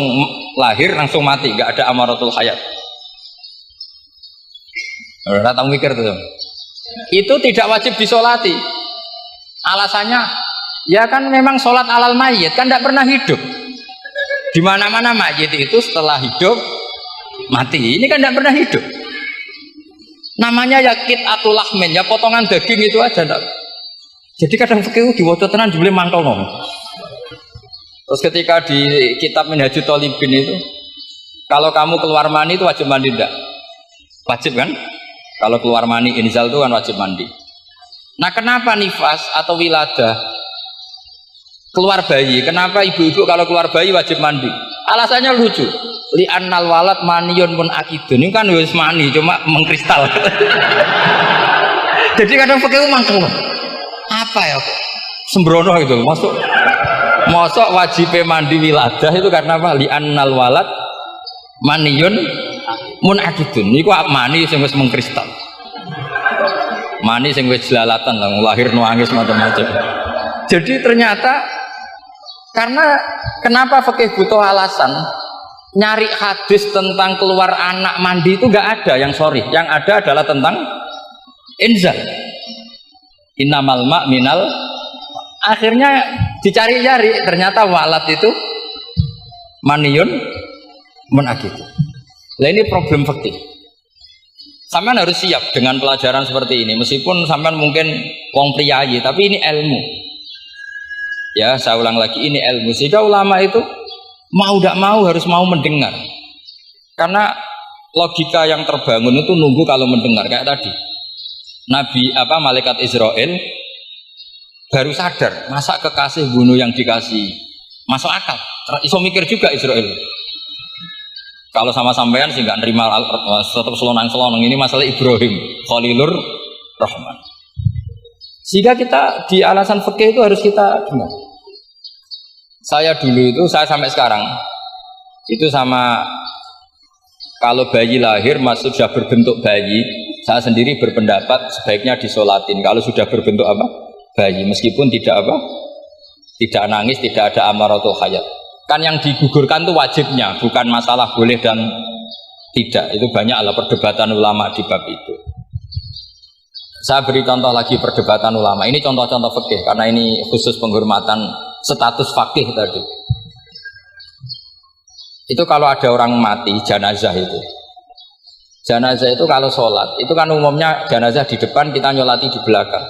lahir langsung mati, nggak ada amaratul hayat. Ratang mikir tuh. Itu tidak wajib disolati. Alasannya ya kan memang sholat alal mayit kan tidak pernah hidup. Di mana-mana mayit itu setelah hidup mati, ini kan tidak pernah hidup. Namanya ya qit'atul lahmin, ya potongan daging itu aja enggak. Jadi kadang fikih diwaca tenan jebule mangkel nom. Terus ketika di kitab Minhajul Thalibin itu, kalau kamu keluar mani itu wajib mandi enggak? Wajib kan? Kalau keluar mani inzal itu kan wajib mandi. Nah kenapa nifas atau wiladah keluar bayi? Kenapa ibu-ibu kalau keluar bayi wajib mandi? Alasannya lucu. Li'annal walad maniyun mun akidun. Ini kan wis mani cuma mengkristal. Jadi kadang pakai mangkel. Apa ya? Sembrono gitu. Masuk wajib mandi wiladah itu karena apa? Li'annal walad maniyun mun akidun. Niku mani sing wis mengkristal. Mani sing wis jelalatan lah, lahir nangis macam-macam. Jadi ternyata karena kenapa fikih butuh alasan nyari hadis tentang keluar anak mandi itu nggak ada yang sorry, yang ada adalah tentang inzal. Innamal ma' minal. Akhirnya dicari-cari ternyata walad itu maniyun munakidun. Nah ini problem fikih. Sampean harus siap dengan pelajaran seperti ini, meskipun sampean mungkin wong priayi, tapi ini ilmu. Ya, saya ulang lagi, ini ilmu. Sehingga ulama itu mau tidak mau harus mau mendengar. Karena logika yang terbangun itu nunggu kalau mendengar kayak tadi. Malaikat Israel baru sadar, masa kekasih bunuh yang dikasih. Masuk akal. Iso mikir juga Israel. Kalau sama sampean sih nggak nerima tetap selonang-selonang, ini masalah Ibrahim Khalilur Rahman. Sehingga kita di alasan fikih itu harus kita dengar. Saya dulu itu, saya sampai sekarang itu sama, kalau bayi lahir masih sudah berbentuk bayi, saya sendiri berpendapat sebaiknya disolatin. Kalau sudah berbentuk apa? Bayi, meskipun tidak nangis, tidak ada amaratul hayat. Kan yang digugurkan itu wajibnya, bukan masalah boleh dan tidak. Itu banyaklah perdebatan ulama di bab itu. Saya beri contoh lagi perdebatan ulama. Ini contoh-contoh fikih karena ini khusus penghormatan status fakih tadi. Itu kalau ada orang mati jenazah itu. Jenazah itu kalau sholat, itu kan umumnya jenazah di depan, kita nyolati di belakang.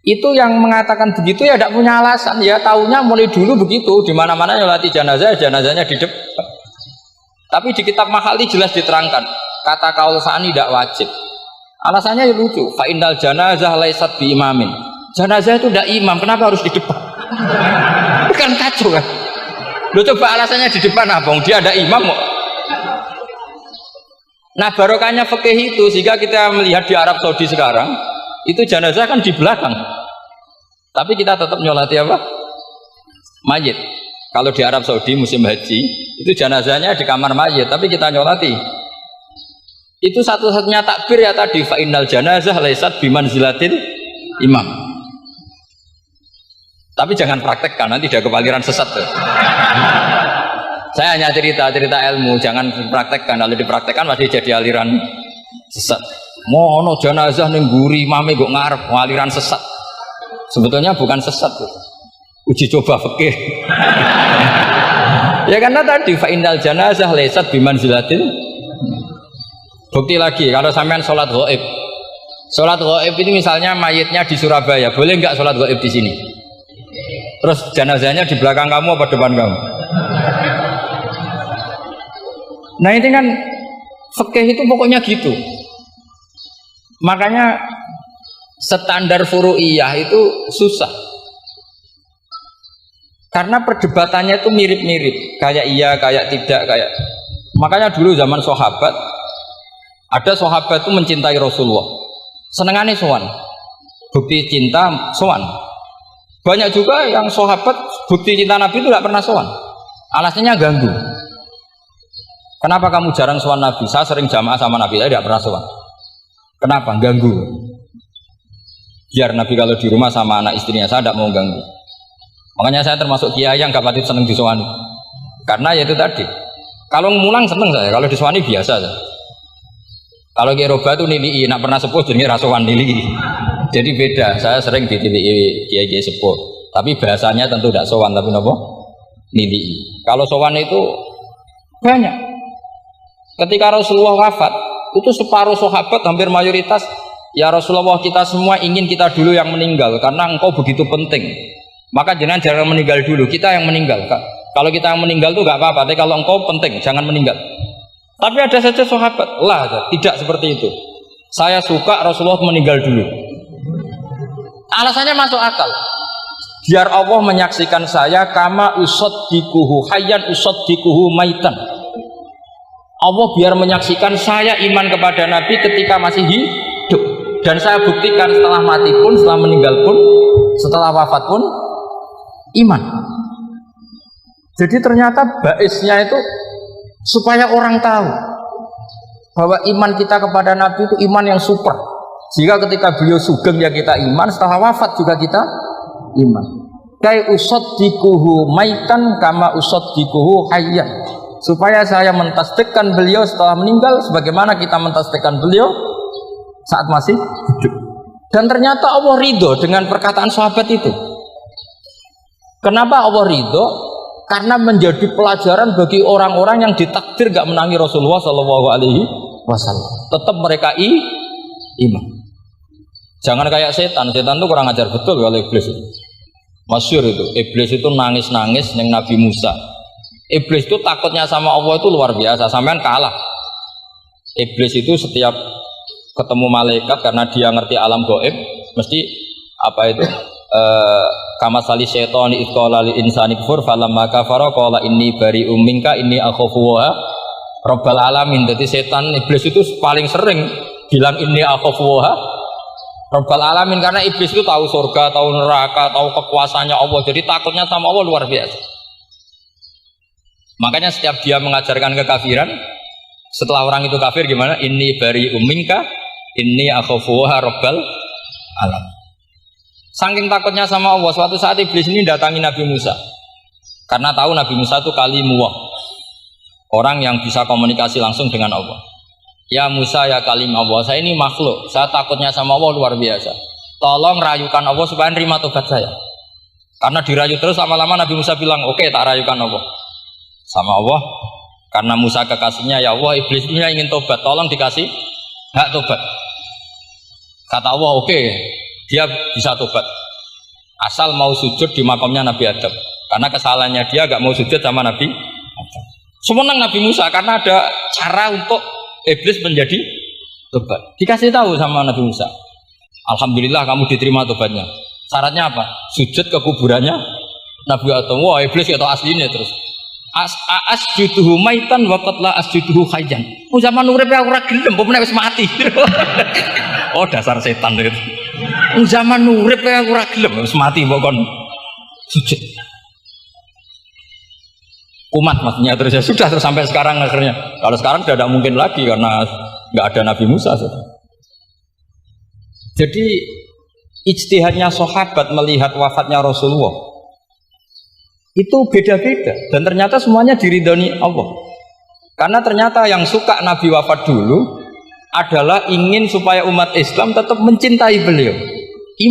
Itu yang mengatakan begitu ya tidak punya alasan, ya taunya mulai dulu begitu, di mana-mana nyolati jenazah, jenazahnya di depan. Tapi di kitab Mahalli jelas diterangkan, kata kaul sani tidak wajib. Alasannya ya lucu. Fa innal janazah laisat bi imamin. Jenazah itu tidak imam, kenapa harus di depan? Kan kacau kan? Lu coba alasannya di depan apa? Dia ada imam kok. Nah barokahnya fikih itu, sehingga kita melihat di Arab Saudi sekarang itu jenazah kan di belakang, tapi kita tetap nyolati apa? Mayit. Kalau di Arab Saudi musim haji itu jenazahnya di kamar mayit, tapi kita nyolati. Itu satu-satunya takbir ya tadi, fa innal janazah laisat bimanzilatil imam. Tapi jangan praktekkan, nanti dia kepaliran sesat tuh. Saya hanya cerita ilmu, jangan dipraktekkan. Kalau dipraktekkan masih jadi aliran sesat. Mono jenazah ning mburi mame kok ngarep aliran sesat. Sebetulnya bukan sesat tuh. Uji coba fikih. Ya karena tadi fa innal janazah laisat bimanzilatil. Bukti lagi, kalau sampean sholat ghaib. Sholat ghaib ini misalnya mayitnya di Surabaya, boleh nggak sholat ghaib di sini? Terus jenazahnya di belakang kamu apa depan kamu? Nah ini kan fikih itu pokoknya gitu. Makanya standar furu'iyah itu susah. Karena perdebatannya itu mirip-mirip, kayak iya, kayak tidak, kayak. Makanya dulu zaman sahabat, ada sahabat itu mencintai Rasulullah, senengannya sowan, bukti cinta sowan. Banyak juga yang sahabat bukti cinta Nabi itu tidak pernah sowan, alasannya ganggu. Kenapa kamu jarang sowan Nabi? Saya sering jamaah sama Nabi, saya tidak pernah sowan. Kenapa? Ganggu. Biar Nabi kalau di rumah sama anak istrinya, saya tidak mau ganggu. Makanya saya termasuk kiai yang gak pati seneng disowani. Karena ya itu tadi, kalau mulang seneng saya, kalau disowani biasa saja. Kalau Kiai Roba itu nilai, nak pernah sepuh jadi rasawan nilai. Jadi beda, saya sering ditilii Kiai sepuh. Tapi bahasanya tentu tidak sowan, tapi apa? Nilai. Kalau sowan itu banyak. Ketika Rasulullah wafat, itu separuh sahabat hampir mayoritas, ya Rasulullah kita semua ingin kita dulu yang meninggal karena engkau begitu penting. Maka jangan meninggal dulu, kita yang meninggal. Kalau kita yang meninggal itu nggak apa-apa, tapi kalau engkau penting, jangan meninggal. Tapi ada saja sahabat, lah tidak seperti itu. Saya suka Rasulullah meninggal dulu. Alasannya masuk akal. Biar Allah menyaksikan saya kama usaddikuhu hayyan usaddikuhu maitan. Allah biar menyaksikan saya iman kepada Nabi ketika masih hidup. Dan saya buktikan setelah mati pun, setelah meninggal pun, setelah wafat pun iman. Jadi ternyata baisnya itu supaya orang tahu bahwa iman kita kepada Nabi itu iman yang super, sehingga ketika beliau sugeng ya kita iman, setelah wafat juga kita iman. Kai usaddikuhu maitan kama usaddikuhu hayyan, supaya saya mentasdikkan beliau setelah meninggal sebagaimana kita mentasdikkan beliau saat masih hidup. Dan ternyata Allah ridho dengan perkataan sahabat itu. Kenapa Allah ridho? Karena menjadi pelajaran bagi orang-orang yang ditakdir gak menangi Rasulullah SAW. Tetap mereka iman. Jangan kayak setan itu kurang ajar betul kalau iblis itu. Masyhur itu, iblis itu nangis-nangis neng Nabi Musa. Iblis itu takutnya sama Allah itu luar biasa, sampean kalah. Iblis itu setiap ketemu malaikat karena dia ngerti alam gaib, mesti apa itu? Kama sali syaitani itqala lil insani kufur falamma kafara qala inni bari'um minka inni akhafu wa rabbal alamin. Jadi setan iblis itu paling sering bilang inni akhafu wa rabbal alamin, karena iblis itu tahu surga, tahu neraka, tahu kekuasaannya Allah. Jadi takutnya sama Allah luar biasa. Makanya setiap dia mengajarkan kekafiran, setelah orang itu kafir gimana? Inni bari'um minka inni akhafu wa rabbal alamin. Saking takutnya sama Allah, suatu saat iblis ini datangi Nabi Musa karena tahu Nabi Musa itu kalimullah, orang yang bisa komunikasi langsung dengan Allah. Ya Musa ya kalim Allah, saya ini makhluk, saya takutnya sama Allah luar biasa. Tolong rayukan Allah supaya nerima tobat saya. Karena dirayu terus lama-lama Nabi Musa bilang, oke, tak rayukan Allah sama Allah. Karena Musa kekasihnya, ya Allah iblis ini ingin tobat, tolong dikasih hak tobat. Kata Allah, oke, dia bisa tobat asal mau sujud di makamnya Nabi Adam, karena kesalahannya dia gak mau sujud sama Nabi Adam. Semenang Nabi Musa karena ada cara untuk Iblis menjadi tobat. Dikasih tahu sama Nabi Musa. Alhamdulillah kamu diterima tobatnya. Syaratnya apa? Sujud ke kuburannya Nabi Adam. Wah, iblis atau aslinya terus. Asjuduhu maitan wa qatla asjuduhu hayyan. Zaman urip aku ora gelem, pomene wis mati. Oh, dasar setan itu. Zaman urip aku ora gelem, wis mati mbok kon sujud. Umat maksudnya terus ya sudah terus sampai sekarang akhirnya. Kalau sekarang sudah tidak mungkin lagi karena nggak ada Nabi Musa. Jadi ijtihadnya sahabat melihat wafatnya Rasulullah itu beda-beda dan ternyata semuanya diridhoni Allah. Karena ternyata yang suka Nabi wafat dulu adalah ingin supaya umat Islam tetap mencintai beliau,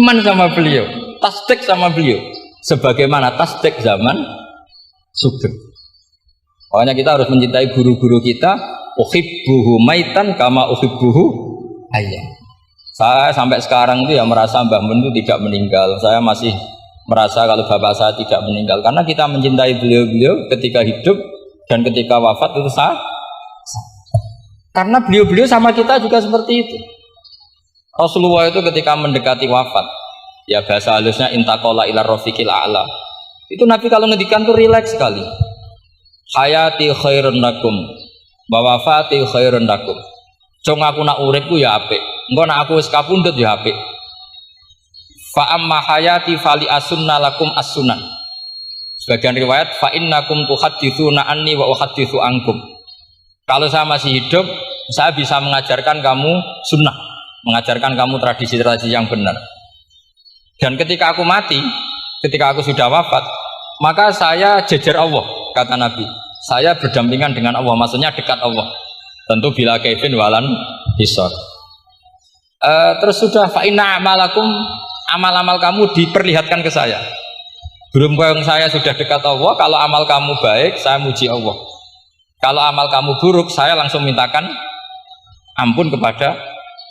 iman sama beliau, tasdik sama beliau, sebagaimana tasdik zaman sugeng. Pokoknya kita harus mencintai guru-guru kita. Uhibbuhu maitan kama uhibbuhu hayyan. Saya sampai sekarang itu ya merasa Mbah Mun itu tidak meninggal. Saya masih merasa kalau bapak saya tidak meninggal karena kita mencintai beliau-beliau ketika hidup dan ketika wafat itu sah. Karena beliau-beliau sama kita juga seperti itu. Rasulullah itu ketika mendekati wafat, ya bahasa halusnya intaqala ila rafiqil a'la. Itu Nabi kalau ngedikan tuh rileks sekali. Hayati khairun lakum wa wafati khairun lakum. Cung aku nak uripku ya apik. Engko nak aku wis kapundhut ya apik. Fa amma hayati fali asunna lakum as-sunan. Sebagian riwayat fa innakum tuhadditsuna anni wa uhadditsu ankum. Kalau saya masih hidup, saya bisa mengajarkan kamu sunnah, mengajarkan kamu tradisi-tradisi yang benar. Dan ketika aku mati, ketika aku sudah wafat, maka saya jejer Allah, kata Nabi. Saya berdampingan dengan Allah, maksudnya dekat Allah. Tentu bila kaifin walan hisor. Terus sudah fa inna amalakum, amal-amal kamu diperlihatkan ke saya. Berhubung saya sudah dekat Allah, kalau amal kamu baik, saya muji Allah. Kalau amal kamu buruk, saya langsung mintakan ampun kepada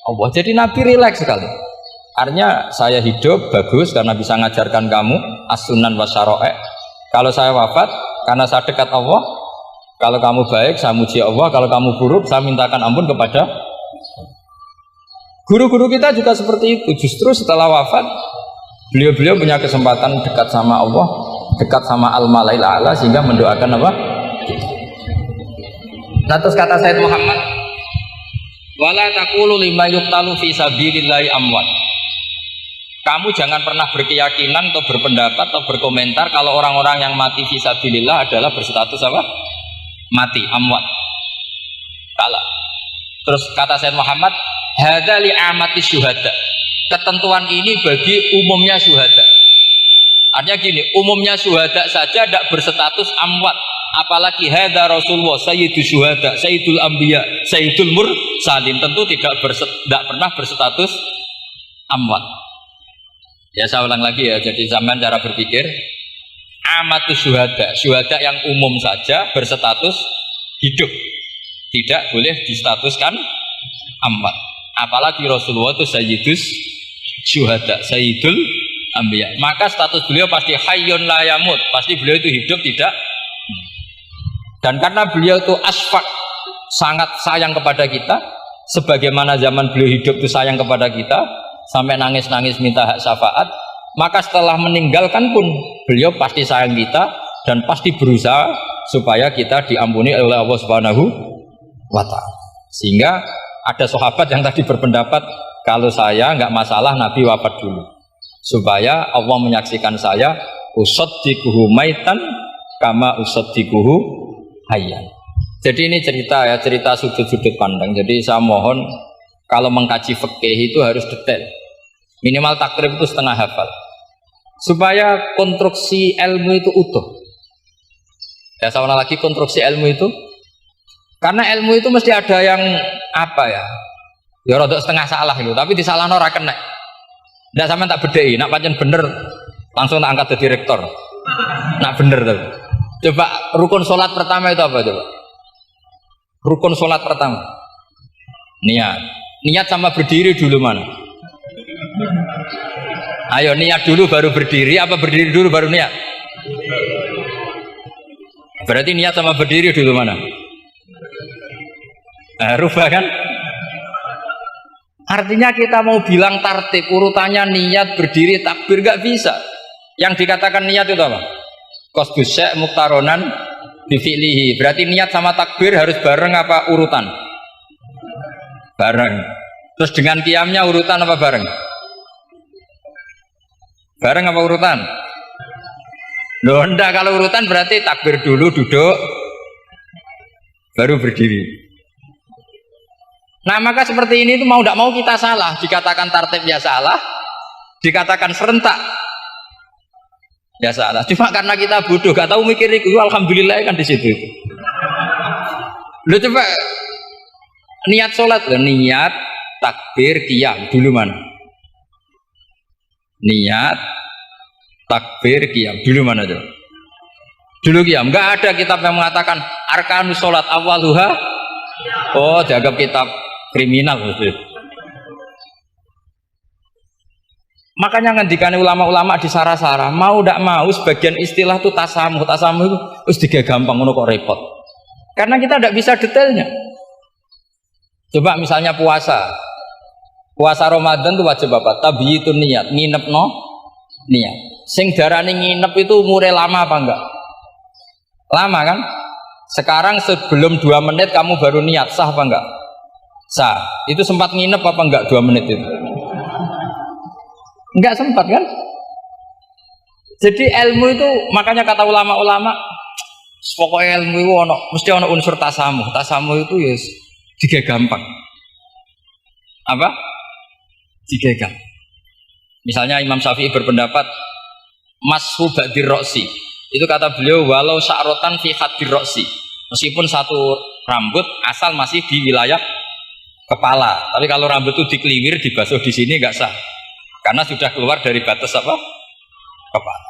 Allah. Jadi Nabi rileks sekali. Artinya saya hidup bagus karena bisa mengajarkan kamu as-sunan wa syara'i'. Kalau saya wafat karena saya dekat Allah, kalau kamu baik saya muji Allah, kalau kamu buruk saya mintakan ampun kepada guru-guru kita juga seperti itu. Justru setelah wafat beliau-beliau punya kesempatan dekat sama Allah, dekat sama al-malail a'la sehingga mendoakan apa? Nah terus kata Sayyid Muhammad, wala taqulu lima yuqtalu fi sabilillahi amwat. Kamu jangan pernah berkeyakinan atau berpendapat atau berkomentar kalau orang-orang yang mati fi sabilillah adalah berstatus apa? Mati, amwat. Kalah. Terus kata Sayyid Muhammad, hadza li amati syuhada. Ketentuan ini bagi umumnya syuhada. Artinya gini, umumnya syuhada saja tidak berstatus amwat. Apalagi hadza Rasulullah sayyidul syuhada, sayyidul anbiya, sayyidul mursalin, tentu tidak pernah berstatus amwat. Ya saya ulang lagi ya, jadi zaman cara berpikir amatus syuhada, syuhada yang umum saja berstatus hidup, tidak boleh distatuskan amwat. Apalagi Rasulullah itu sayyidus syuhada, sayyidul anbiya, maka status beliau pasti hayyun la yamut, pasti beliau itu hidup tidak. Dan karena beliau itu asfaq, sangat sayang kepada kita, sebagaimana zaman beliau hidup itu sayang kepada kita, sampai nangis-nangis minta hak syafaat, maka setelah meninggalkan pun beliau pasti sayang kita dan pasti berusaha supaya kita diampuni oleh Allah Subhanahu wa ta'ala. Sehingga ada sahabat yang tadi berpendapat kalau saya nggak masalah Nabi wafat dulu, supaya Allah menyaksikan saya usaddiquhu maitan kama usaddiquhu hayyan. Jadi ini cerita ya, cerita sudut-sudut pandang. Jadi saya mohon kalau mengkaji fikih itu harus detail. Minimal takrib itu setengah hafal. Supaya konstruksi ilmu itu utuh. Ya saya ulang lagi, konstruksi ilmu itu. Karena ilmu itu mesti ada yang apa ya? Ya rodok setengah salah itu, tapi disalahno ora kena. Ndak sampean tak bedheki, nak pancen bener langsung tak angkat jadi rektor. Nak bener tuh. Coba rukun sholat pertama itu apa coba? Rukun sholat pertama niat. Niat sama berdiri dulu mana? Ayo niat dulu baru berdiri, apa berdiri dulu baru niat? Berarti niat sama berdiri dulu mana? Rubah kan? Artinya kita mau bilang tartib urutannya niat berdiri takbir gak bisa. Yang dikatakan niat itu apa? Qasdus syai' muqtaronan bi fi'lihi. Berarti niat sama takbir harus bareng apa urutan? Bareng. Terus dengan qiyamnya urutan apa bareng? Bareng apa urutan? Loh enggak, kalau urutan berarti takbir dulu duduk baru berdiri. Nah maka seperti ini tuh mau tidak mau kita salah, dikatakan tartib ya salah, dikatakan serentak ya salah. Cuma karena kita bodoh, gak tahu mikir itu, alhamdulillah kan di situ. Lu coba niat sholat, niat takbir qiyam dulu mana? Niat takbir qiyam dulu mana tuh? Dulu qiyam. Nggak ada kitab yang mengatakan arkanus sholat awaluha. Oh, dianggap kitab kriminal. Makanya ngendikane ulama-ulama di sarah-sarah, mau tidak mau sebagian istilah itu tasamuh itu terus tiga gampang ngono kok repot. Karena kita tidak bisa detailnya. Coba misalnya puasa Ramadan itu wajib apa? Tabyitun niat, nginep no niat. Sing darani nginep itu umure lama apa enggak? Lama kan? Sekarang sebelum 2 menit kamu baru niat, sah apa enggak? Sah. Itu sempat nginep apa enggak 2 menit itu? Enggak sempat kan? Jadi ilmu itu, makanya kata ulama-ulama, pokoknya ilmu itu mesti ono unsur tasamuh. Tasamuh itu ya tiga gampang. Apa? Tiga gampang. Misalnya Imam Syafi'i berpendapat mashu ba'dir roksi. Itu kata beliau walau sya'rotan fi hadir roksi. Meskipun satu rambut asal masih di wilayah kepala. Tapi kalau rambut itu dikeliwir, dibasuh di sini nggak sah. Karena sudah keluar dari batas apa? Kepala.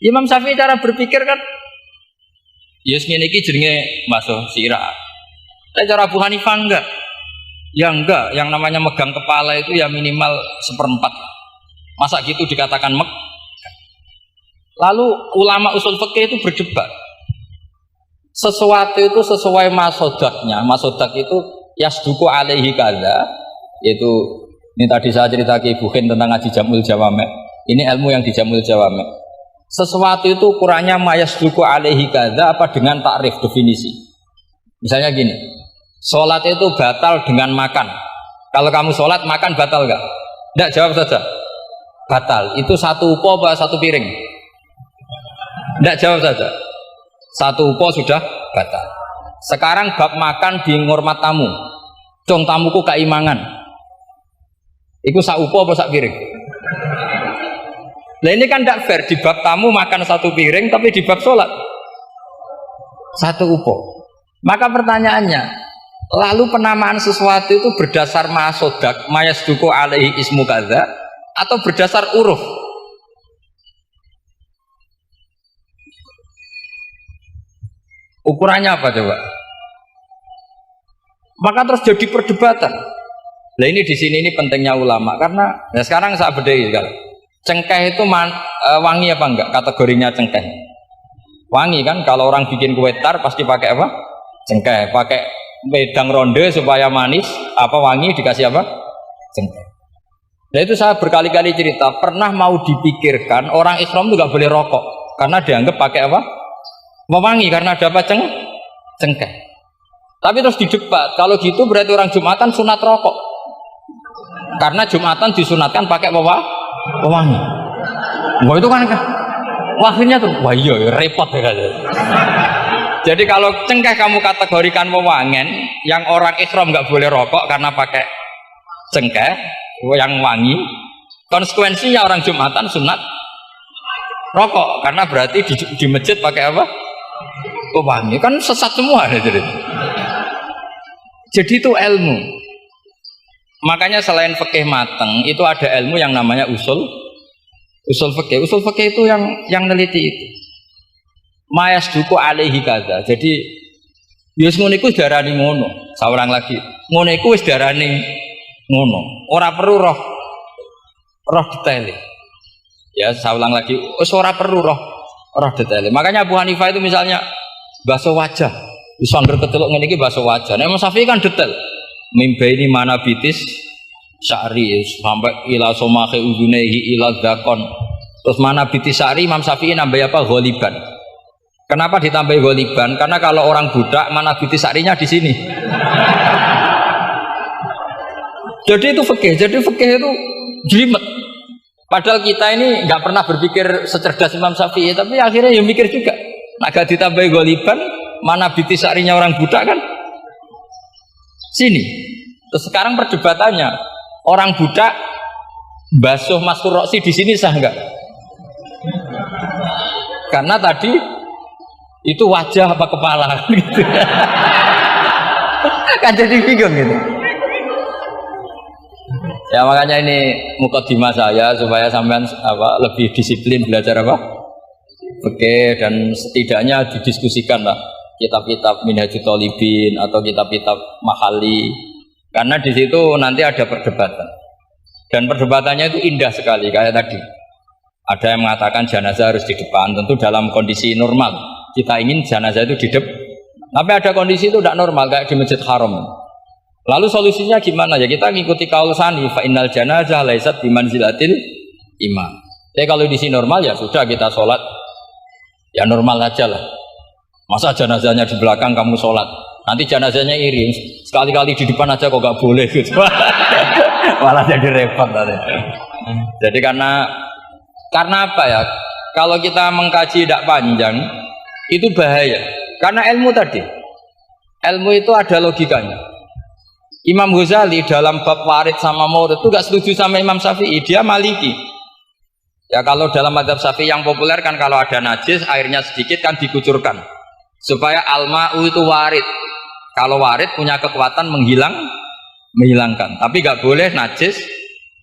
Imam Syafi'i cara berpikir kan yes ngene iki jenenge basuh sirah. Tapi cara Abu Hanifah enggak. Ya enggak, yang namanya megang kepala itu ya minimal 1/4. Masa gitu dikatakan Lalu ulama usul fikih itu berdebat. Sesuatu itu sesuai masodaknya. Masodak itu yasduku alaihi kadza, yaitu ini tadi saya cerita ke Ibu Khin tentang ngaji Jamul Jawame. Ini ilmu yang di Jamul Jawame. Sesuatu itu ukurannya mayasduku alaihi kadza apa dengan takrif definisi. Misalnya gini, sholat itu batal dengan makan. Kalau kamu sholat makan batal nggak? Nggak, jawab saja. Batal. Itu satu upo apa satu piring? Nggak, jawab saja. Satu upo sudah batal. Sekarang bab makan di ngurmat tamu. Cung tamuku keimangan. Iku sak upo apa sak piring? Nah ini kan tidak fair, di bab tamu makan satu piring, tapi di bab sholat satu upo. Maka pertanyaannya, lalu penamaan sesuatu itu berdasar masodak, mayasduku alaihi ismu kadza, atau berdasar uruf? Ukurannya apa coba? Maka terus jadi perdebatan. Nah ini di sini ini pentingnya ulama, karena ya sekarang saya bedai kalau cengkeh itu wangi apa enggak? Kategorinya cengkeh wangi kan? Kalau orang bikin kue tar pasti pakai apa? Cengkeh. Pakai wedang ronde supaya manis, apa wangi dikasih apa? Cengkeh. Nah itu saya berkali-kali cerita, pernah mau dipikirkan orang Islam itu nggak boleh rokok karena dianggap pakai apa? Mewangi karena ada apa? Cengkeh. Tapi terus didebat, kalau gitu berarti orang Jumatan sunat rokok karena Jumatan disunatkan pakai pewangi. Wah itu kan akhirnya tuh, wah iya repot ya. Jadi kalau cengkeh kamu kategorikan wewangen, yang orang Islam nggak boleh rokok karena pakai cengkeh yang wangi, konsekuensinya orang Jumatan sunat rokok karena berarti di masjid pakai apa? Pewangi. Kan sesat semua ya, jadi itu ilmu. Makanya selain fikih mateng itu ada ilmu yang namanya usul fikih. Usul fikih itu yang neliti itu. Mayasduku alaihi kadza. Jadi wis ngono iku darani ngono. Saurang lagi. Ngono iku wis darani ngono. Ora perlu roh detail. Ya, saya ulang lagi. Wis ora perlu roh detail. Makanya Abu Hanifah itu misalnya basuh wajah. Wis angger kecelok ngene iki basuh wajah. Nek Imam Syafi'i kan detail. Mimbaini manabitis sya'ri sampai ila somahe uzunehi ila dzakon. Terus manabitis sya'ri Imam Syafi'i nambah apa? Ghaliban. Kenapa ditambahi ghaliban? Karena kalau orang budak manabitis sya'rinya di sini. Jadi itu fikih. Jadi fikih itu jelimet. Padahal kita ini nggak pernah berpikir secerdas Imam Syafi'i, tapi akhirnya ya mikir juga. Nah, gak ditambahi ghaliban, mana biti sarinya orang budak kan? Sini. Terus sekarang perdebatannya, orang budak basuh Mastur Roksi di sini sah nggak? Karena tadi itu wajah apa kepala gitu. Kan jadi bingung gitu. Ya makanya ini mukadimah saya supaya sampean lebih disiplin belajar Oke, dan setidaknya didiskusikan lah kitab-kitab Minhajul Thalibin atau kitab-kitab Mahali, karena di situ nanti ada perdebatan dan perdebatannya itu indah sekali. Kayak tadi ada yang mengatakan jenazah harus di depan, tentu dalam kondisi normal kita ingin jenazah itu di depan, tapi ada kondisi itu tidak normal kayak di Masjid Haram. Lalu solusinya gimana? Ya kita ngikuti kaul Sani, fa innal janazah laisat bimanzilatil imam. Jadi kalau di sini normal ya sudah kita sholat ya normal aja lah. Masa jenazahnya di belakang kamu sholat, nanti jenazahnya iri, sekali-kali di depan aja kok gak boleh gitu. Malah jadi repot tadi. Jadi karena apa ya? Kalau kita mengkaji tidak panjang itu bahaya. Karena ilmu tadi, ilmu itu ada logikanya. Imam Ghazali dalam bab warid sama maurud itu gak setuju sama Imam Syafi'i, dia Maliki. Ya kalau dalam mazhab Syafi'i yang populer kan kalau ada najis airnya sedikit kan dikucurkan supaya al-ma'u itu warid. Kalau warid punya kekuatan menghilangkan. Tapi gak boleh najis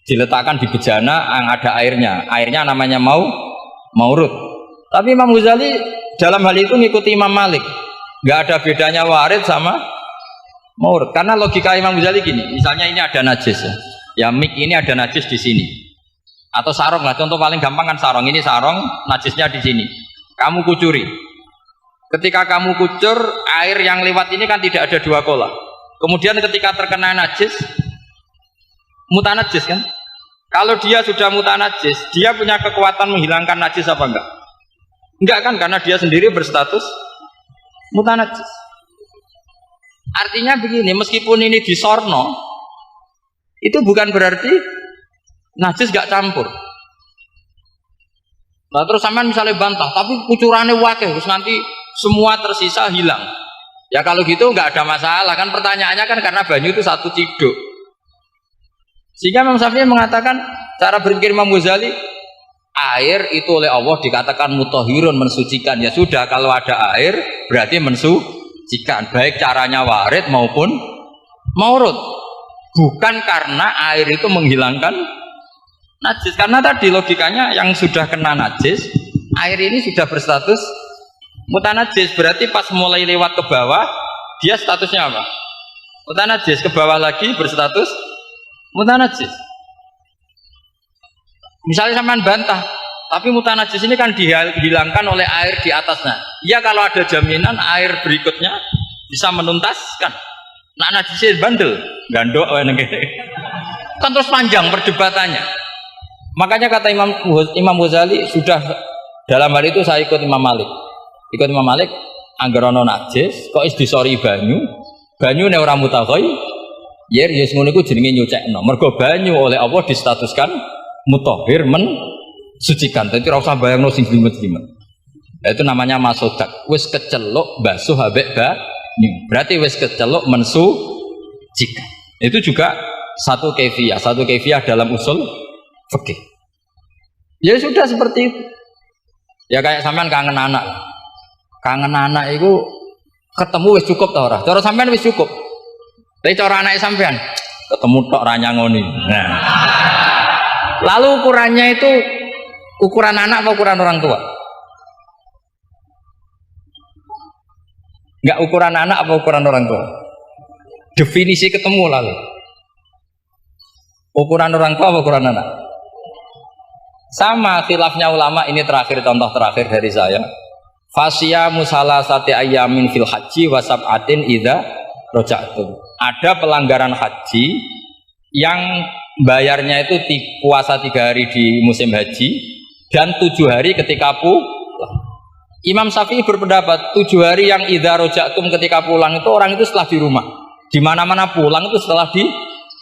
diletakkan di bejana yang ada airnya. Airnya namanya maurud. Tapi Imam Ghazali dalam hal itu ngikuti Imam Malik. Gak ada bedanya warid sama maurud. Karena logika Imam Ghazali gini, misalnya ini ada najis ya mik ini ada najis di sini. Atau sarong lah, contoh paling gampang kan sarong. Ini sarong, najisnya di sini. Kamu kucuri. Ketika kamu kucur, air yang lewat ini kan tidak ada dua kola. Kemudian ketika terkena najis, mutanajis kan? Kalau dia sudah mutanajis, dia punya kekuatan menghilangkan najis apa enggak? Enggak kan? Karena dia sendiri berstatus mutanajis. Artinya begini, meskipun ini disorno, itu bukan berarti najis gak campur. Nah terus sampean misalnya bantah, tapi kucurannya wakil, terus nanti semua tersisa hilang. Ya kalau gitu nggak ada masalah kan, pertanyaannya kan karena banyu itu satu ciduk. Sehingga Imam Syafi'i mengatakan cara berpikir Imam Ghazali, air itu oleh Allah dikatakan mutahhirun, mensucikan. Ya sudah, kalau ada air berarti mensucikan, baik caranya warid maupun maurud. Bukan karena air itu menghilangkan najis, karena tadi logikanya yang sudah kena najis, air ini sudah berstatus mutanajis, berarti pas mulai lewat ke bawah dia statusnya apa? Mutanajis, ke bawah lagi berstatus mutanajis. Misalnya sampean bantah, tapi mutanajis ini kan dihilangkan oleh air di atasnya. Ya kalau ada jaminan air berikutnya bisa menuntaskan. Nah najisnya bandel, gandok kan terus panjang perdebatannya. Makanya kata Imam Ghazali, sudah dalam hal itu saya ikut Imam Malik. Ikut Imam Malik, anggarono najis, kok is disori banyu ne orang mutaghayir, yer yes ngono iku jenenge nyucekno. Mergo banyu oleh Allah distatuskan mutahhir, mensucikan. Dadi ora usah bayangno sing jlimet-jlimet. Itu namanya masodak. Wis keceluk basuh habek banyu. Berarti wis keceluk mensucikan. Itu juga satu kefiah dalam usul fikih. Ya sudah seperti itu. Ya kayak sampean kangen anak. Kangen anak itu ketemu wis cukup ta ora? Cara sampean wis cukup. Tapi cara anake sampean ketemu tok ra nyangoni. Nah. Lalu ukurannya itu ukuran anak apa ukuran orang tua? Enggak ukuran anak apa ukuran orang tua? Definisi ketemu lalu. Ukuran orang tua apa ukuran anak? Sama khilafnya ulama, ini terakhir contoh terakhir dari saya. Fasyamu salasati ayyamin fil haji wa sab'atin idza raja'tum. Ada pelanggaran haji yang bayarnya itu puasa 3 hari di musim haji dan 7 hari ketika pulang. Imam Syafi'i berpendapat 7 hari yang idza raja'tum ketika pulang itu orang itu setelah di rumah. Di mana-mana pulang itu setelah di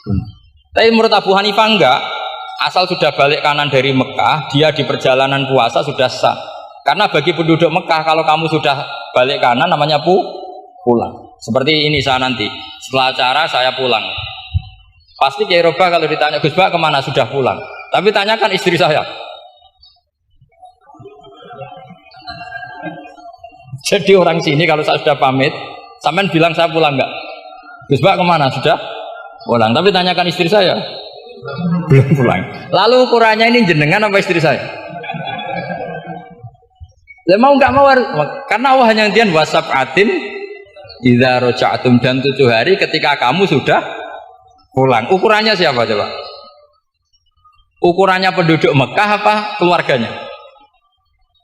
rumah. Tapi menurut Abu Hanifah enggak. Asal sudah balik kanan dari Mekah, dia di perjalanan puasa sudah sah. Karena bagi penduduk Mekah kalau kamu sudah balik kanan namanya pulang. Seperti ini saya nanti setelah acara saya pulang. Pasti Kiai Roba kalau ditanya Gus Bak kemana sudah pulang. Tapi tanyakan istri saya. Jadi orang sini kalau saya sudah pamit, sampean bilang saya pulang enggak? Gus Bak kemana sudah pulang. Tapi tanyakan istri saya. Belum pulang. Lalu ukurannya ini jenengan apa istri saya? Ya mau nggak mau karena Allah hanya ngertiin wasab'atin idza raja'tum dan 7 hari ketika kamu sudah pulang. Ukurannya siapa coba? Ukurannya penduduk Mekah apa keluarganya?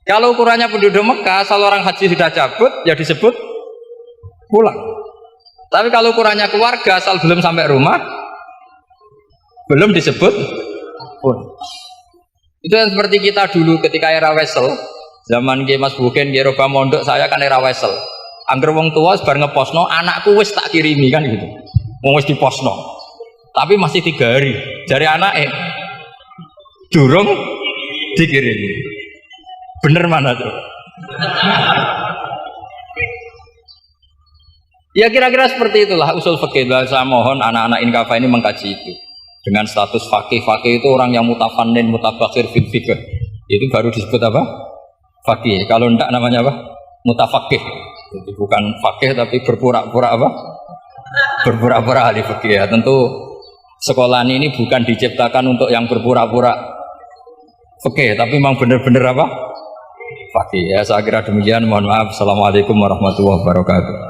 Kalau ukurannya penduduk Mekah, asal orang haji sudah cabut ya disebut pulang. Tapi kalau ukurannya keluarga asal belum sampai rumah belum disebut pulang. Itu yang seperti kita dulu ketika era Wesel. Zaman Kiai Mas Buken, Kiai Roba Mondok, saya kan era Wesel. Angger wong tua bar ngeposno, anakku wis tak kirimi kan gitu. Wis diposno. Tapi masih 3 hari. Jari anake durung dikirimi. Bener mana tuh? Ya kira-kira seperti itulah usul fikih. Saya mohon anak-anak Inkafa ini mengkaji itu. Dengan status fakih itu orang yang mutafannin, mutabakhir fil fikih. Itu baru disebut apa? Fakih. Kalau enggak namanya apa? Mutafakih. Jadi bukan fakih tapi berpura-pura apa? Berpura-pura ahli fikih ya. Tentu sekolah ini bukan diciptakan untuk yang berpura-pura fikih, tapi memang benar-benar apa? Fakih. Ya saya kira demikian. Mohon maaf. Assalamualaikum warahmatullahi wabarakatuh.